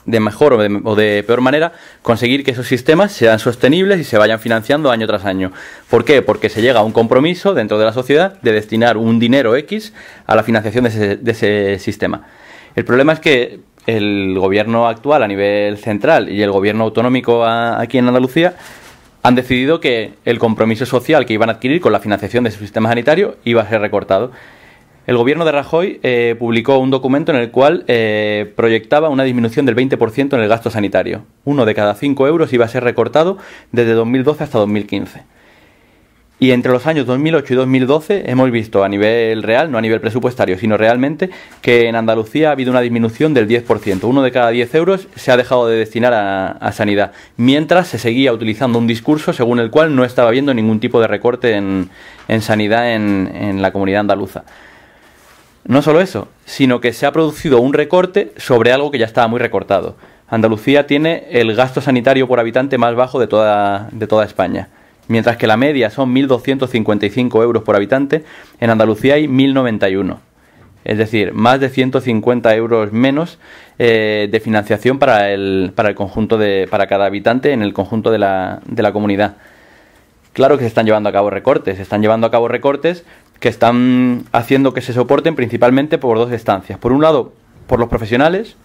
de mejor o de peor manera, conseguir que esos sistemas sean sostenibles y se vayan financiando año tras año. ¿Por qué? Porque se llega a un compromiso dentro de la sociedad de destinar un dinero X a la financiación de ese sistema. El problema es que el gobierno actual a nivel central y el gobierno autonómico aquí en Andalucía han decidido que el compromiso social que iban a adquirir con la financiación de su sistema sanitario iba a ser recortado. El gobierno de Rajoy publicó un documento en el cual proyectaba una disminución del 20% en el gasto sanitario. 1 de cada 5 euros iba a ser recortado desde 2012 hasta 2015. Y entre los años 2008 y 2012 hemos visto a nivel real, no a nivel presupuestario, sino realmente, que en Andalucía ha habido una disminución del 10%. 1 de cada 10 euros se ha dejado de destinar a sanidad, mientras se seguía utilizando un discurso según el cual no estaba habiendo ningún tipo de recorte en sanidad en la comunidad andaluza. No solo eso, sino que se ha producido un recorte sobre algo que ya estaba muy recortado. Andalucía tiene el gasto sanitario por habitante más bajo de toda España. Mientras que la media son 1.255 euros por habitante, en Andalucía hay 1.091. Es decir, más de 150 euros menos de financiación para el conjunto para cada habitante en el conjunto de la comunidad. Claro que se están llevando a cabo recortes. Se están llevando a cabo recortes que están haciendo que se soporten principalmente por dos instancias. Por un lado, por los profesionales,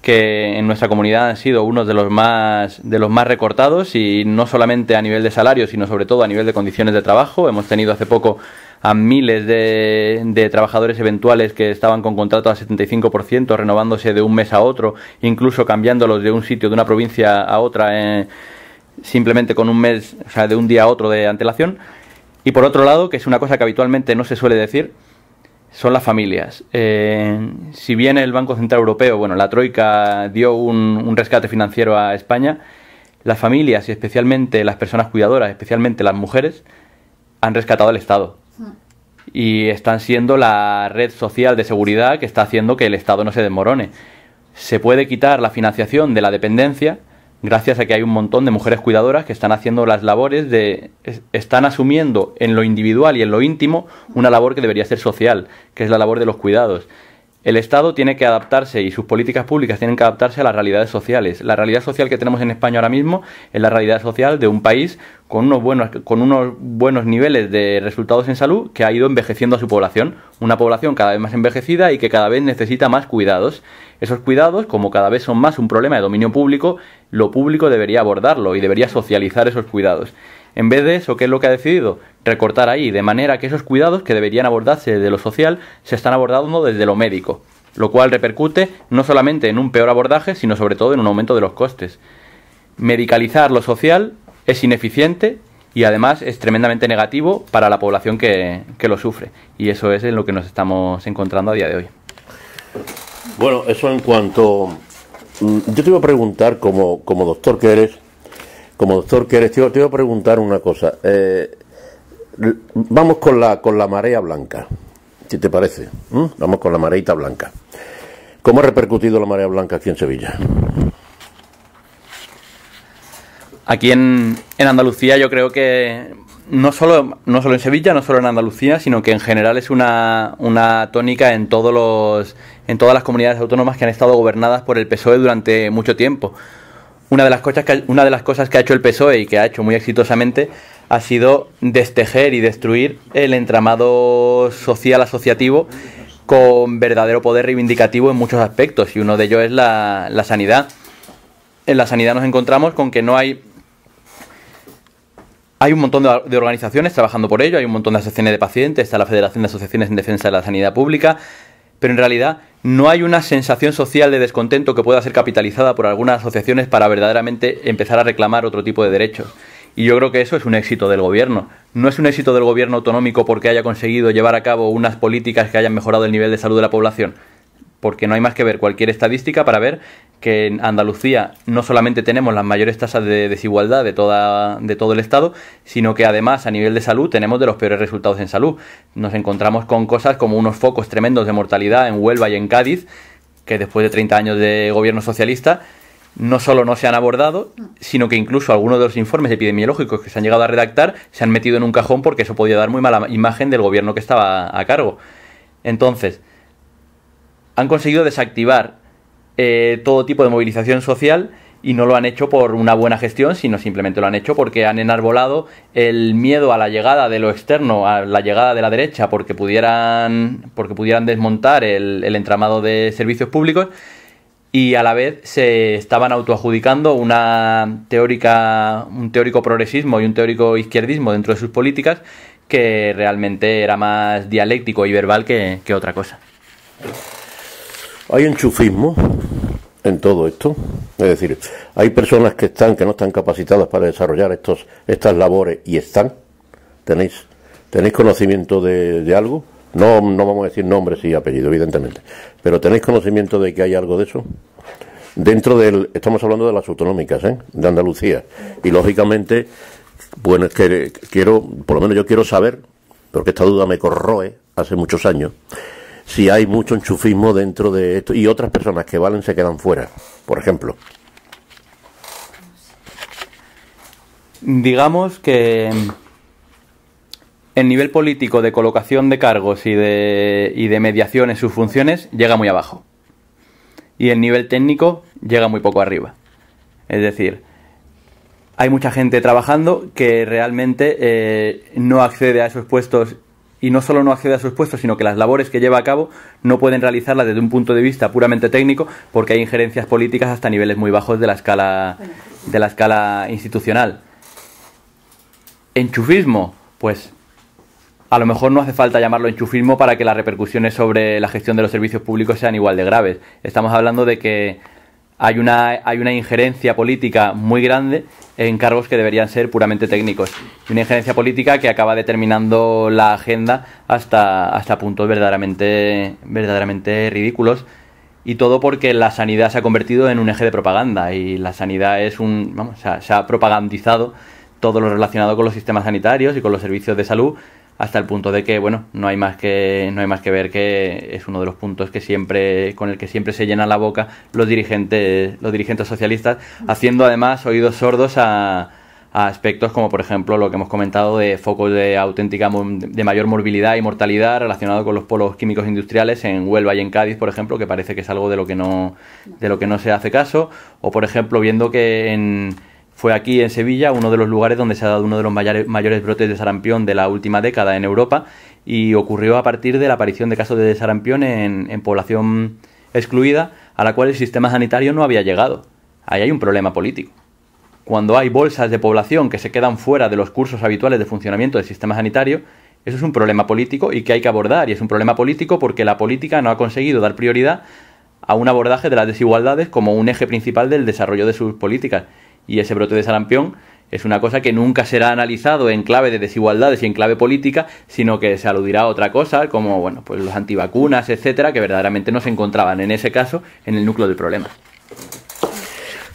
que en nuestra comunidad han sido unos de los más recortados, y no solamente a nivel de salario, sino sobre todo a nivel de condiciones de trabajo. Hemos tenido hace poco a miles de trabajadores eventuales que estaban con contrato al 75%, renovándose de un mes a otro, incluso cambiándolos de un sitio, de una provincia a otra, simplemente con un mes, o sea, de un día a otro de antelación. Y por otro lado, que es una cosa que habitualmente no se suele decir, son las familias. Si bien el Banco Central Europeo, bueno, la Troika dio un rescate financiero a España, las familias y especialmente las personas cuidadoras, especialmente las mujeres, han rescatado al Estado. Y están siendo la red social de seguridad que está haciendo que el Estado no se desmorone. Se puede quitar la financiación de la dependencia gracias a que hay un montón de mujeres cuidadoras que están haciendo las labores están asumiendo en lo individual y en lo íntimo una labor que debería ser social, que es la labor de los cuidados. El Estado tiene que adaptarse y sus políticas públicas tienen que adaptarse a las realidades sociales. La realidad social que tenemos en España ahora mismo es la realidad social de un país con unos buenos niveles de resultados en salud, que ha ido envejeciendo a su población. Una población cada vez más envejecida y que cada vez necesita más cuidados. Esos cuidados, como cada vez son más un problema de dominio público, lo público debería abordarlo y debería socializar esos cuidados. En vez de eso, ¿qué es lo que ha decidido? Recortar ahí, de manera que esos cuidados que deberían abordarse desde lo social se están abordando desde lo médico, lo cual repercute no solamente en un peor abordaje, sino sobre todo en un aumento de los costes. Medicalizar lo social es ineficiente y además es tremendamente negativo para la población que lo sufre, y eso es en lo que nos estamos encontrando a día de hoy. Bueno, eso en cuanto... Yo te iba a preguntar, como doctor que eres, te iba a preguntar una cosa. Vamos con la marea blanca, si te parece. Vamos con la mareita blanca. ¿Cómo ha repercutido la marea blanca aquí en Sevilla? Aquí en Andalucía yo creo que no solo en Sevilla, no solo en Andalucía, sino que en general es una tónica en todas las comunidades autónomas que han estado gobernadas por el PSOE durante mucho tiempo. Una de las cosas que ha hecho el PSOE y que ha hecho muy exitosamente ha sido destejer y destruir el entramado social asociativo con verdadero poder reivindicativo en muchos aspectos, y uno de ellos es la sanidad. En la sanidad nos encontramos con que no hay un montón de organizaciones trabajando por ello, hay un montón de asociaciones de pacientes, está la Federación de Asociaciones en Defensa de la Sanidad Pública, pero en realidad no hay una sensación social de descontento que pueda ser capitalizada por algunas asociaciones para verdaderamente empezar a reclamar otro tipo de derechos. Y yo creo que eso es un éxito del gobierno. No es un éxito del gobierno autonómico porque haya conseguido llevar a cabo unas políticas que hayan mejorado el nivel de salud de la población, porque no hay más que ver cualquier estadística para ver que en Andalucía no solamente tenemos las mayores tasas de desigualdad de todo el Estado, sino que además a nivel de salud tenemos de los peores resultados en salud. Nos encontramos con cosas como unos focos tremendos de mortalidad en Huelva y en Cádiz, que después de 30 años de gobierno socialista, no solo no se han abordado, sino que incluso algunos de los informes epidemiológicos que se han llegado a redactar se han metido en un cajón porque eso podía dar muy mala imagen del gobierno que estaba a cargo. Entonces, han conseguido desactivar todo tipo de movilización social y no lo han hecho por una buena gestión, sino simplemente lo han hecho porque han enarbolado el miedo a la llegada de lo externo, a la llegada de la derecha, porque pudieran desmontar el entramado de servicios públicos, y a la vez se estaban autoadjudicando un teórico progresismo y un teórico izquierdismo dentro de sus políticas que realmente era más dialéctico y verbal que otra cosa. Hay enchufismo en todo esto, es decir, hay personas que no están capacitadas para desarrollar estas labores y están. ¿Tenéis conocimiento de algo? No vamos a decir nombres y apellidos, evidentemente, pero ¿tenéis conocimiento de que hay algo de eso? Estamos hablando de las autonómicas, de Andalucía, y lógicamente, bueno, es que por lo menos yo quiero saber, porque esta duda me corroe hace muchos años, si hay mucho enchufismo dentro de esto y otras personas que valen se quedan fuera, por ejemplo. Digamos que el nivel político de colocación de cargos y de mediación en sus funciones llega muy abajo. Y el nivel técnico llega muy poco arriba. Es decir, hay mucha gente trabajando que realmente no accede a esos puestos, y no solo no accede a esos puestos, sino que las labores que lleva a cabo no pueden realizarlas desde un punto de vista puramente técnico porque hay injerencias políticas hasta niveles muy bajos de la escala institucional. ¿Enchufismo? Pues a lo mejor no hace falta llamarlo enchufismo para que las repercusiones sobre la gestión de los servicios públicos sean igual de graves. Estamos hablando de que hay una injerencia política muy grande en cargos que deberían ser puramente técnicos. Y una injerencia política que acaba determinando la agenda hasta puntos verdaderamente ridículos. Y todo porque la sanidad se ha convertido en un eje de propaganda. Y la sanidad se ha propagandizado todo lo relacionado con los sistemas sanitarios y con los servicios de salud, hasta el punto de que, bueno, no hay más que ver que es uno de los puntos con el que siempre se llenan la boca los dirigentes socialistas, haciendo además oídos sordos a aspectos como, por ejemplo, lo que hemos comentado de focos de mayor morbilidad y mortalidad relacionado con los polos químicos industriales en Huelva y en Cádiz, por ejemplo, que parece que es algo de lo que no se hace caso, o por ejemplo viendo que fue aquí en Sevilla uno de los lugares donde se ha dado uno de los mayores brotes de sarampión de la última década en Europa, y ocurrió a partir de la aparición de casos de sarampión en población excluida a la cual el sistema sanitario no había llegado. Ahí hay un problema político. Cuando hay bolsas de población que se quedan fuera de los cursos habituales de funcionamiento del sistema sanitario, eso es un problema político y que hay que abordar, y es un problema político porque la política no ha conseguido dar prioridad a un abordaje de las desigualdades como un eje principal del desarrollo de sus políticas. Y ese brote de sarampión es una cosa que nunca será analizado en clave de desigualdades y en clave política, sino que se aludirá a otra cosa, como pues los antivacunas, etcétera, que verdaderamente no se encontraban en ese caso en el núcleo del problema.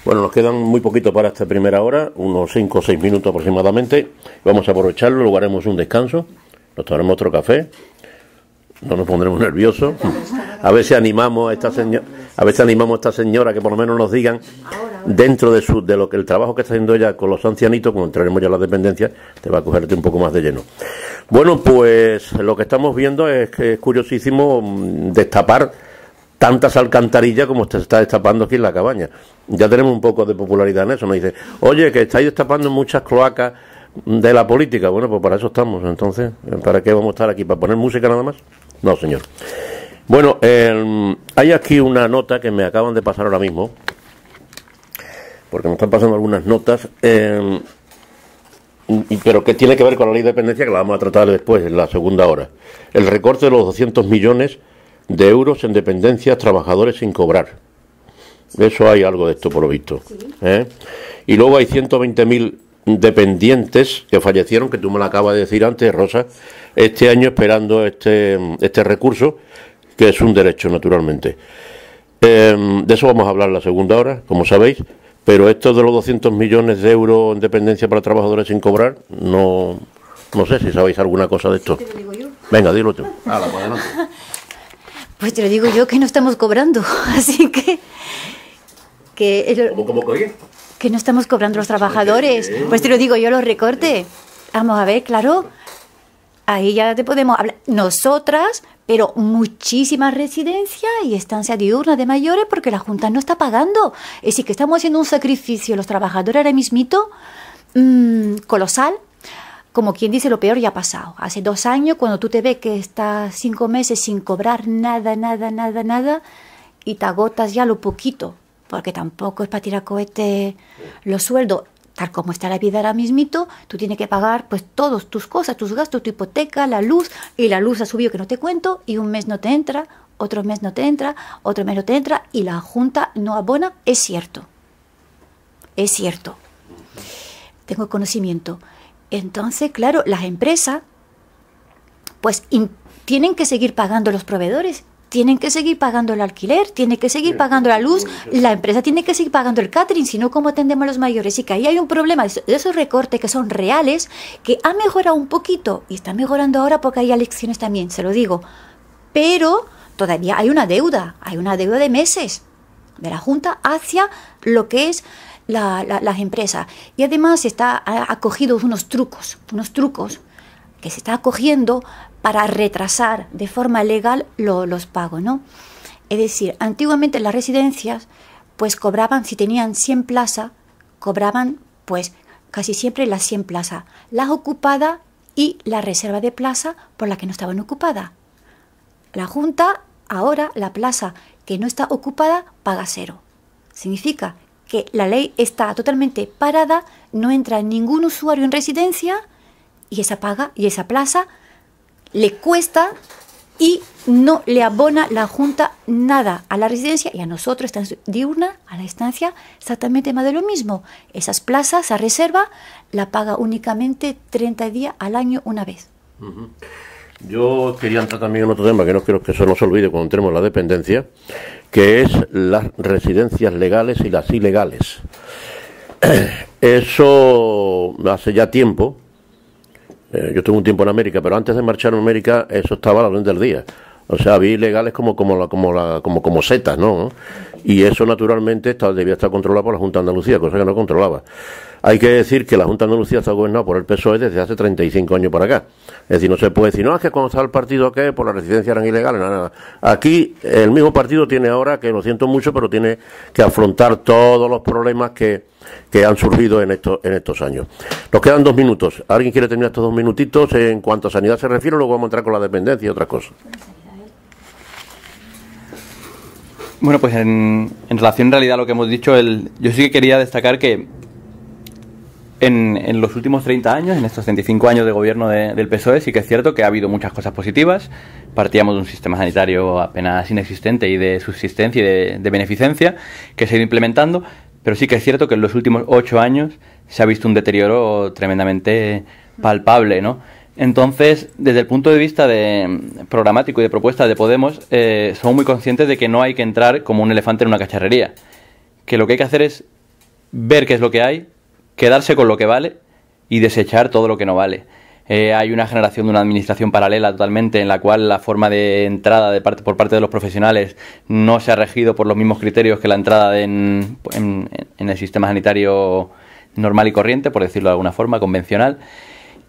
Bueno, nos quedan muy poquito para esta primera hora, unos 5 o 6 minutos aproximadamente. Vamos a aprovecharlo, luego haremos un descanso, nos tomaremos otro café, no nos pondremos nerviosos, a ver si animamos a esta señora que por lo menos nos digan dentro de lo que el trabajo que está haciendo ella con los ancianitos, cuando entraremos ya a las dependencias, te va a cogerte un poco más de lleno. Bueno, pues lo que estamos viendo es que es curiosísimo destapar tantas alcantarillas como se está destapando aquí en la cabaña. Ya tenemos un poco de popularidad en eso. Nos dice, oye, que estáis destapando muchas cloacas de la política. Bueno, pues para eso estamos. Entonces, ¿para qué vamos a estar aquí? ¿Para poner música nada más? No, señor. Bueno, hay aquí una nota que me acaban de pasar ahora mismo, porque me están pasando algunas notas, pero que tiene que ver con la ley de dependencia, que la vamos a tratar después, en la segunda hora. El recorte de los 200 millones de euros en dependencias, trabajadores sin cobrar. Eso hay algo de esto, por lo visto. Y luego hay 120.000 dependientes que fallecieron, que tú me lo acabas de decir antes, Rosa, este año esperando este recurso, que es un derecho, naturalmente. De eso vamos a hablar en la segunda hora, como sabéis. Pero esto de los 200 millones de euros en dependencia para trabajadores sin cobrar, no sé si sabéis alguna cosa de esto. ¿Te lo digo yo? Venga, dilo tú. Pues Pues te lo digo yo, que no estamos cobrando, así que Que no estamos cobrando los trabajadores. Pues te lo digo yo, los recortes. Vamos a ver, claro. Ahí ya te podemos hablar. Nosotras, pero muchísimas residencias y estancias diurnas de mayores porque la Junta no está pagando. Es decir, que estamos haciendo un sacrificio los trabajadores ahora mismito colosal. Como quien dice, lo peor ya ha pasado. Hace 2 años, cuando tú te ves que estás 5 meses sin cobrar nada, y te agotas ya lo poquito, porque tampoco es para tirar cohetes los sueldos. Tal como está la vida ahora mismito, tú tienes que pagar pues todas tus cosas, tus gastos, tu hipoteca, la luz, y la luz ha subido que no te cuento, y un mes no te entra, otro mes no te entra, otro mes no te entra, y la Junta no abona. Es cierto. Tengo conocimiento. Entonces, claro, las empresas pues tienen que seguir pagando los proveedores, tienen que seguir pagando el alquiler, tienen que seguir pagando la luz, la empresa tiene que seguir pagando el catering, si no, ¿cómo atendemos a los mayores? Y que ahí hay un problema de esos recortes que son reales, que ha mejorado un poquito y está mejorando ahora porque hay elecciones también, se lo digo, pero todavía hay una deuda de meses de la Junta hacia lo que es las empresas. Y además está acogido unos trucos que se está acogiendo para retrasar de forma legal los pagos, ¿no? Es decir, antiguamente las residencias pues cobraban, si tenían 100 plazas, cobraban pues casi siempre las 100 plazas, las ocupadas y la reserva de plaza por la que no estaban ocupadas. La Junta ahora, la plaza que no está ocupada, paga 0. Significa que la ley está totalmente parada, no entra ningún usuario en residencia y esa plaza le cuesta y no le abona la Junta nada a la residencia y a nosotros, estancia diurna, a la estancia, exactamente más de lo mismo. Esas plazas, esa reserva, la paga únicamente 30 días al año una vez. Yo quería entrar también en otro tema que no quiero que eso no se olvide cuando entremos en la dependencia, que es las residencias legales y las ilegales. Eso hace ya tiempo. Yo tengo un tiempo en América, pero antes de marchar a América eso estaba a la orden del día. O sea, había ilegales como setas, ¿no? Y eso naturalmente debía estar controlado por la Junta de Andalucía, cosa que no controlaba. Hay que decir que la Junta de Andalucía está gobernada por el PSOE desde hace 35 años para acá. Es decir, no se puede decir, no, es que cuando estaba el partido que por las residencias eran ilegales, nada. Aquí el mismo partido tiene ahora, que lo siento mucho, pero tiene que afrontar todos los problemas que han surgido en estos años. Nos quedan 2 minutos. ¿Alguien quiere terminar estos 2 minutitos? En cuanto a sanidad se refiere, luego vamos a entrar con la dependencia y otras cosas. Bueno, pues en relación en realidad a lo que hemos dicho, yo sí que quería destacar que en los últimos 30 años, en estos 35 años de gobierno del PSOE, sí que es cierto que ha habido muchas cosas positivas. Partíamos de un sistema sanitario apenas inexistente y de subsistencia y de beneficencia que se ha ido implementando, pero sí que es cierto que en los últimos 8 años se ha visto un deterioro tremendamente palpable, ¿no? Entonces, desde el punto de vista programático y de propuestas de Podemos, somos muy conscientes de que no hay que entrar como un elefante en una cacharrería. Que lo que hay que hacer es ver qué es lo que hay, quedarse con lo que vale y desechar todo lo que no vale. Hay una generación de una administración paralela totalmente en la cual la forma de entrada por parte de los profesionales no se ha regido por los mismos criterios que la entrada en el sistema sanitario normal y corriente, por decirlo de alguna forma, convencional.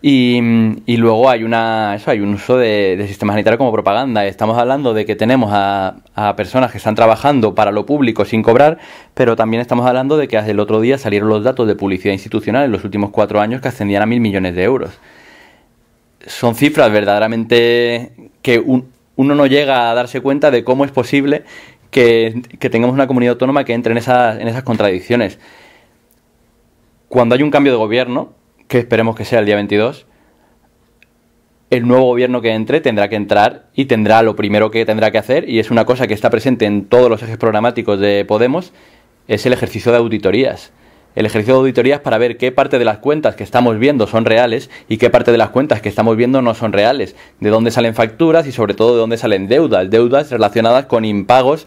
Y luego hay un uso de sistema sanitario como propaganda. Estamos hablando de que tenemos a personas que están trabajando para lo público sin cobrar, pero también estamos hablando de que el otro día salieron los datos de publicidad institucional en los últimos 4 años que ascendían a 1.000 millones de euros. Son cifras verdaderamente que uno no llega a darse cuenta de cómo es posible que tengamos una comunidad autónoma que entre en esas contradicciones. Cuando hay un cambio de gobierno, que esperemos que sea el día 22, el nuevo gobierno que entre tendrá que entrar y tendrá lo primero que tendrá que hacer, y es una cosa que está presente en todos los ejes programáticos de Podemos, es el ejercicio de auditorías. El ejercicio de auditorías para ver qué parte de las cuentas que estamos viendo son reales y qué parte de las cuentas que estamos viendo no son reales, de dónde salen facturas y sobre todo de dónde salen deudas relacionadas con impagos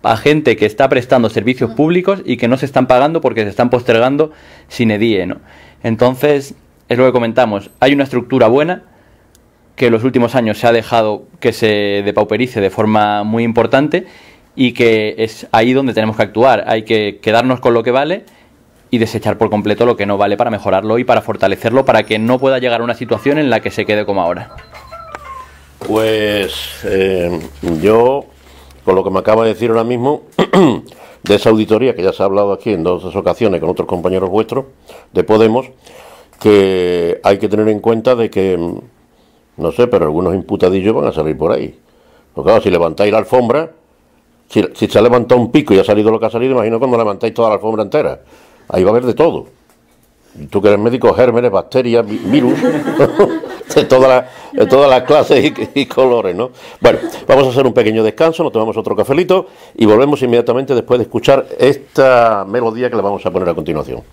a gente que está prestando servicios públicos y que no se están pagando porque se están postergando sine die, ¿no? Entonces, es lo que comentamos, hay una estructura buena que en los últimos años se ha dejado que se depauperice de forma muy importante y que es ahí donde tenemos que actuar. Hay que quedarnos con lo que vale y desechar por completo lo que no vale para mejorarlo y para fortalecerlo, para que no pueda llegar a una situación en la que se quede como ahora. Pues yo, con lo que me acaba de decir ahora mismo, de esa auditoría que ya se ha hablado aquí en 2 ocasiones con otros compañeros vuestros de Podemos, que hay que tener en cuenta de que, no sé, pero algunos imputadillos van a salir por ahí. Porque claro, si levantáis la alfombra, si se ha levantado un pico y ha salido lo que ha salido, imagino cuando levantáis toda la alfombra entera. Ahí va a haber de todo. Y tú que eres médico, gérmenes, bacterias, virus, de todas las clases y colores, ¿no? Bueno, vamos a hacer un pequeño descanso, nos tomamos otro cafelito y volvemos inmediatamente después de escuchar esta melodía que le vamos a poner a continuación.